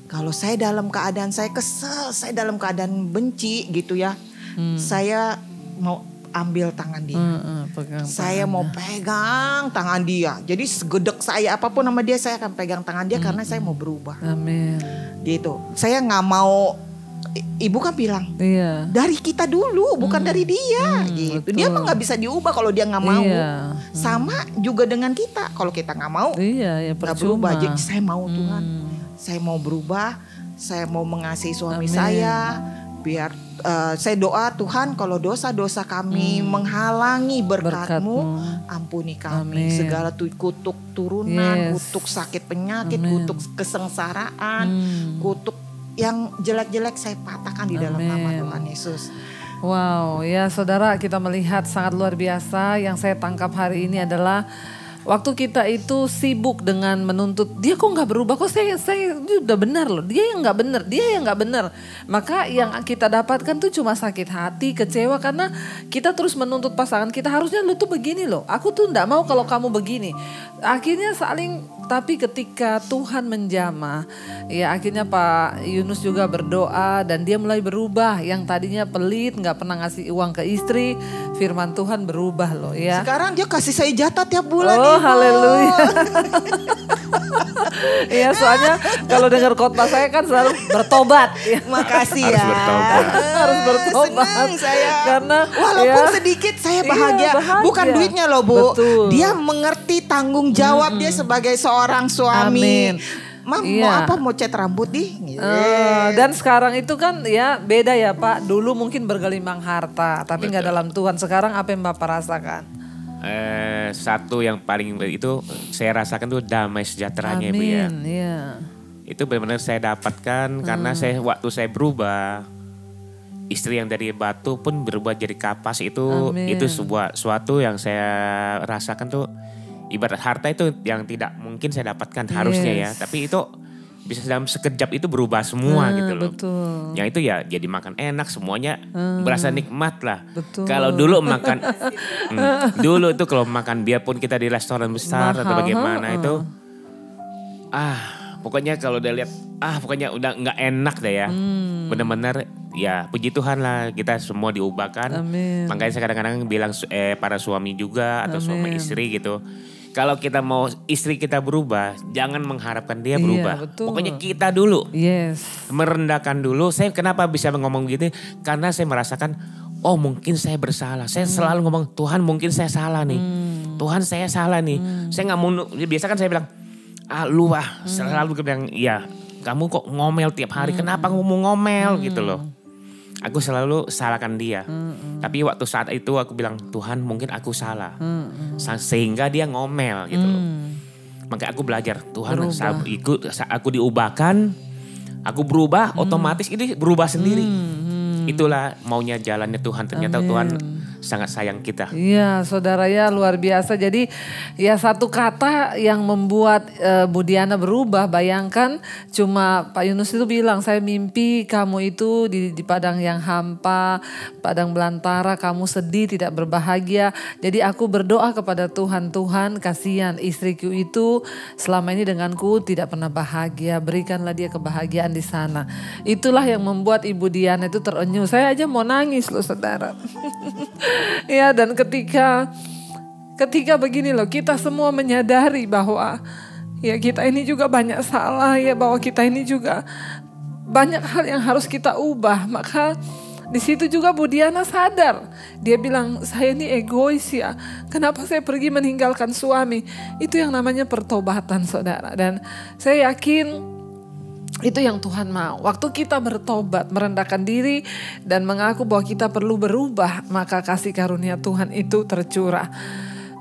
Kalau saya dalam keadaan saya kesel. Saya dalam keadaan benci gitu ya. Saya mau ambil tangan dia. Saya mau pegang tangan dia. Jadi segedek saya apapun nama dia, saya akan pegang tangan dia karena saya mau berubah. Amin. Gitu. Saya nggak mau. Ibu kan bilang dari kita dulu, bukan dari dia. Gitu. Dia mah nggak bisa diubah kalau dia nggak mau. Sama juga dengan kita. Kalau kita nggak mau, nggak berubah. Jadi saya mau Tuhan. Saya mau berubah. Saya mau mengasihi suami saya. Biar saya doa Tuhan kalau dosa-dosa kami menghalangi berkat-Mu, ampuni kami. Segala kutuk turunan, kutuk sakit penyakit, kutuk kesengsaraan, kutuk yang jelek-jelek saya patahkan di dalam nama Tuhan Yesus. Wow, ya saudara, kita melihat sangat luar biasa. Yang saya tangkap hari ini adalah waktu kita itu sibuk dengan menuntut dia kok nggak berubah, kok saya udah benar loh, dia yang nggak benar, maka yang kita dapatkan tuh cuma sakit hati, kecewa karena kita terus menuntut pasangan kita, harusnya lu tuh begini loh, aku tuh nggak mau kalau kamu begini. Akhirnya tapi ketika Tuhan menjamah, ya akhirnya Pak Yunus juga berdoa dan dia mulai berubah. Yang tadinya pelit, nggak pernah ngasih uang ke istri, firman Tuhan berubah loh ya. Sekarang dia kasih saya jatah tiap bulan. Oh haleluya. Iya soalnya kalau dengar khotbah saya kan selalu bertobat. Makasih ya. Harus bertobat. Senang saya. Karena walaupun sedikit saya bahagia. Bukan duitnya loh Bu. Betul. Dia mengerti tanggung jawab dia sebagai seorang suami. Amin. Mam mau apa, mau cat rambut nih. Dan sekarang itu kan ya beda ya Pak. Dulu mungkin bergelimang harta tapi nggak dalam Tuhan. Sekarang apa yang Bapak rasakan? Satu yang paling itu saya rasakan tuh damai sejahteranya Ibu ya. Yeah. Itu benar-benar saya dapatkan karena waktu saya berubah, istri yang dari batu pun berubah jadi kapas. Itu suatu yang saya rasakan tuh, ibarat harta itu yang tidak mungkin saya dapatkan harusnya ya. Tapi itu bisa dalam sekejap itu berubah semua gitu loh. Betul. Yang itu ya jadi makan enak semuanya, berasa nikmat lah. Betul. Kalau dulu makan, dulu itu kalau makan biarpun kita di restoran besar atau bagaimana itu, pokoknya kalau udah lihat, pokoknya udah nggak enak deh ya. Benar-benar ya puji Tuhan lah kita semua diubahkan. Amin. Makanya saya kadang-kadang bilang para suami juga atau suami istri gitu. Kalau kita mau istri kita berubah, jangan mengharapkan dia berubah. Betul. Pokoknya kita dulu. Yes. Merendahkan dulu. Saya kenapa bisa ngomong gitu? Karena saya merasakan, oh mungkin saya bersalah. Saya selalu ngomong, Tuhan mungkin saya salah nih. Tuhan saya salah nih. Saya nggak mau, biasa kan saya bilang, lu selalu bilang, ya kamu kok ngomel tiap hari. Kenapa kamu ngomel gitu loh. Aku selalu salahkan dia. Tapi waktu saat itu aku bilang, Tuhan mungkin aku salah. Sehingga dia ngomel gitu loh. Maka aku belajar, Tuhan aku diubahkan, aku berubah, otomatis ini berubah sendiri. Itulah maunya jalannya Tuhan. Ternyata Tuhan sangat sayang kita. Iya saudara ya, luar biasa. Jadi ya satu kata yang membuat Bu Diana berubah. Bayangkan cuma Pak Yunus itu bilang, saya mimpi kamu itu di padang yang hampa, padang belantara, kamu sedih tidak berbahagia. Jadi aku berdoa kepada Tuhan, Tuhan kasihan istriku itu selama ini denganku tidak pernah bahagia, berikanlah dia kebahagiaan di sana. Itulah yang membuat Ibu Diana itu terenyuh. Saya aja mau nangis loh saudara. Ya, dan ketika begini loh, kita semua menyadari bahwa ya kita ini juga banyak salah ya, bahwa kita ini juga banyak hal yang harus kita ubah. Maka di situ juga Bu Diana sadar. Dia bilang, saya ini egois ya. Kenapa saya pergi meninggalkan suami? Itu yang namanya pertobatan saudara. Dan saya yakin itu yang Tuhan mau. Waktu kita bertobat, merendahkan diri dan mengaku bahwa kita perlu berubah, maka kasih karunia Tuhan itu tercurah.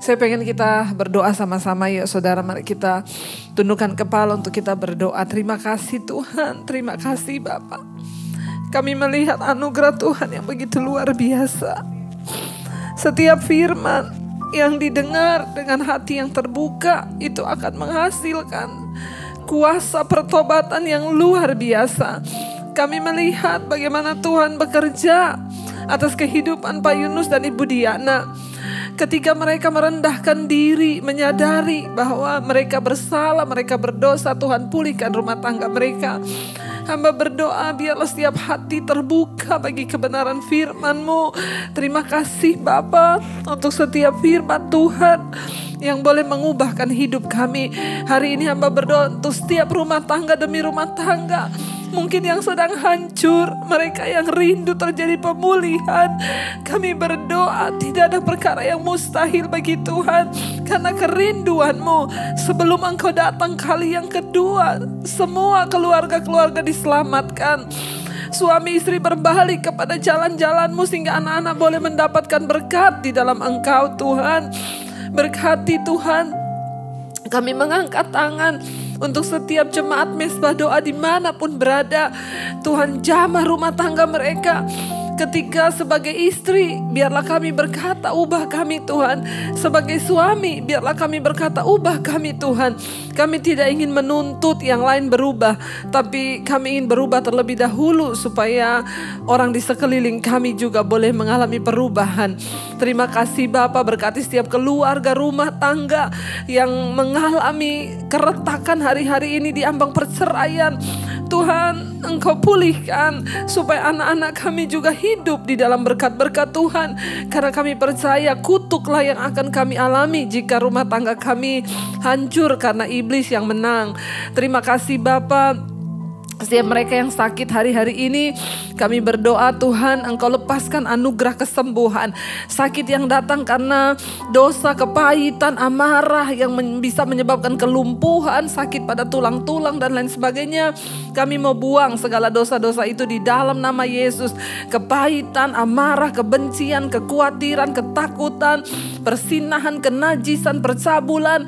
Saya pengen kita berdoa sama-sama ya saudara. Mari kita tundukkan kepala untuk kita berdoa. Terima kasih Tuhan, terima kasih Bapak. Kami melihat anugerah Tuhan yang begitu luar biasa. Setiap firman yang didengar dengan hati yang terbuka itu akan menghasilkan kuasa pertobatan yang luar biasa. Kami melihat bagaimana Tuhan bekerja atas kehidupan Pak Yunus dan Ibu Diana. Ketika mereka merendahkan diri, menyadari bahwa mereka bersalah, mereka berdosa, Tuhan pulihkan rumah tangga mereka. Hamba berdoa biarlah setiap hati terbuka bagi kebenaran firman-Mu. Terima kasih Bapa untuk setiap firman Tuhan yang boleh mengubahkan hidup kami. Hari ini hamba berdoa untuk setiap rumah tangga demi rumah tangga. Mungkin yang sedang hancur, mereka yang rindu terjadi pemulihan. Kami berdoa tidak ada perkara yang mustahil bagi Tuhan. Karena kerinduan-Mu sebelum Engkau datang kali yang kedua, semua keluarga-keluarga diselamatkan. Suami istri berbalik kepada jalan-jalan-Mu sehingga anak-anak boleh mendapatkan berkat di dalam Engkau Tuhan. Berkati Tuhan. Kami mengangkat tangan untuk setiap jemaat mesbah doa dimanapun berada. Tuhan jamah rumah tangga mereka. Ketika sebagai istri, biarlah kami berkata, ubah kami Tuhan. Sebagai suami, biarlah kami berkata, ubah kami Tuhan. Kami tidak ingin menuntut yang lain berubah, tapi kami ingin berubah terlebih dahulu supaya orang di sekeliling kami juga boleh mengalami perubahan. Terima kasih Bapa, berkati setiap keluarga rumah tangga yang mengalami keretakan hari-hari ini di ambang perceraian. Tuhan, Engkau pulihkan supaya anak-anak kami juga hidup di dalam berkat-berkat Tuhan. Karena kami percaya kutuklah yang akan kami alami jika rumah tangga kami hancur karena iblis yang menang. Terima kasih Bapa. Setiap mereka yang sakit hari-hari ini, kami berdoa Tuhan Engkau lepaskan anugerah kesembuhan. Sakit yang datang karena dosa, kepahitan, amarah yang bisa menyebabkan kelumpuhan, sakit pada tulang-tulang dan lain sebagainya. Kami mau buang segala dosa-dosa itu di dalam nama Yesus. Kepahitan, amarah, kebencian, kekhawatiran, ketakutan, persinahan, kenajisan, percabulan,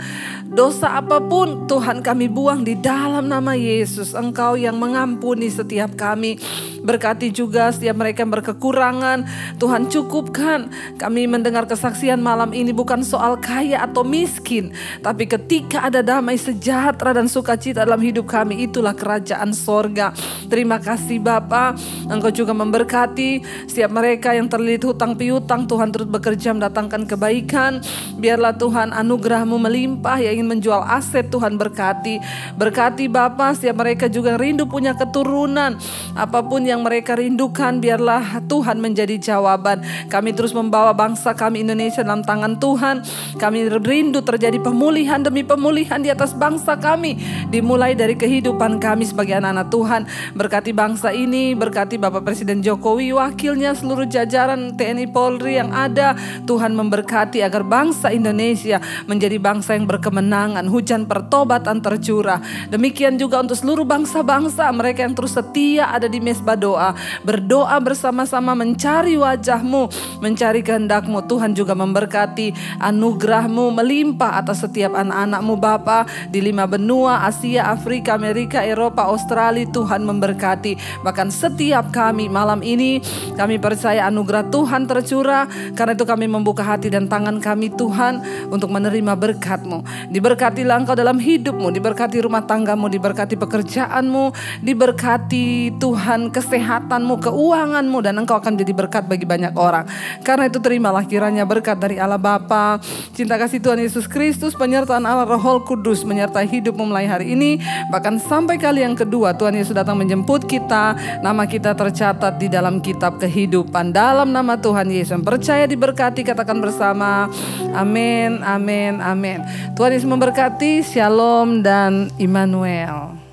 dosa apapun Tuhan kami buang di dalam nama Yesus. Engkau yang mengampuni setiap kami. Berkati juga setiap mereka yang berkekurangan. Tuhan cukupkan. Kami mendengar kesaksian malam ini bukan soal kaya atau miskin, tapi ketika ada damai sejahtera dan sukacita dalam hidup kami, itulah kerajaan sorga. Terima kasih Bapa. Engkau juga memberkati setiap mereka yang terlilit hutang piutang. Tuhan turut bekerja mendatangkan kebaikan. Biarlah Tuhan anugerah-Mu melimpah. Yang ingin menjual aset Tuhan berkati. Berkati Bapa setiap mereka juga rindu punya keturunan. Apapun yang mereka rindukan, biarlah Tuhan menjadi jawaban. Kami terus membawa bangsa kami Indonesia dalam tangan Tuhan. Kami rindu terjadi pemulihan demi pemulihan di atas bangsa kami, dimulai dari kehidupan kami sebagai anak-anak Tuhan. Berkati bangsa ini, berkati Bapak Presiden Jokowi, wakilnya, seluruh jajaran TNI Polri yang ada. Tuhan memberkati agar bangsa Indonesia menjadi bangsa yang berkemenangan, hujan pertobatan tercurah. Demikian juga untuk seluruh bangsa-bangsa, mereka yang terus setia ada di mesbah doa, berdoa bersama-sama mencari wajah-Mu, mencari kehendak-Mu. Tuhan juga memberkati anugerah-Mu melimpah atas setiap anak-anak-Mu Bapa di 5 benua, Asia, Afrika, Amerika, Eropa, Australia. Tuhan memberkati bahkan setiap kami malam ini. Kami percaya anugerah Tuhan tercurah. Karena itu kami membuka hati dan tangan kami Tuhan untuk menerima berkat-Mu. Diberkatilah Engkau dalam hidup-Mu, diberkati rumah tangga-Mu, diberkati pekerjaan-Mu, diberkati Tuhan kesehatan-Mu, keuangan-Mu, dan Engkau akan jadi berkat bagi banyak orang. Karena itu terimalah kiranya berkat dari Allah Bapa, cinta kasih Tuhan Yesus Kristus, penyertaan Allah Roh Kudus menyertai hidup-Mu mulai hari ini, bahkan sampai kali yang kedua Tuhan Yesus datang menjemput kita. Nama kita tercatat di dalam kitab kehidupan. Dalam nama Tuhan Yesus yang percaya diberkati, katakan bersama amin, amin, amin. Tuhan Yesus memberkati. Shalom dan Immanuel.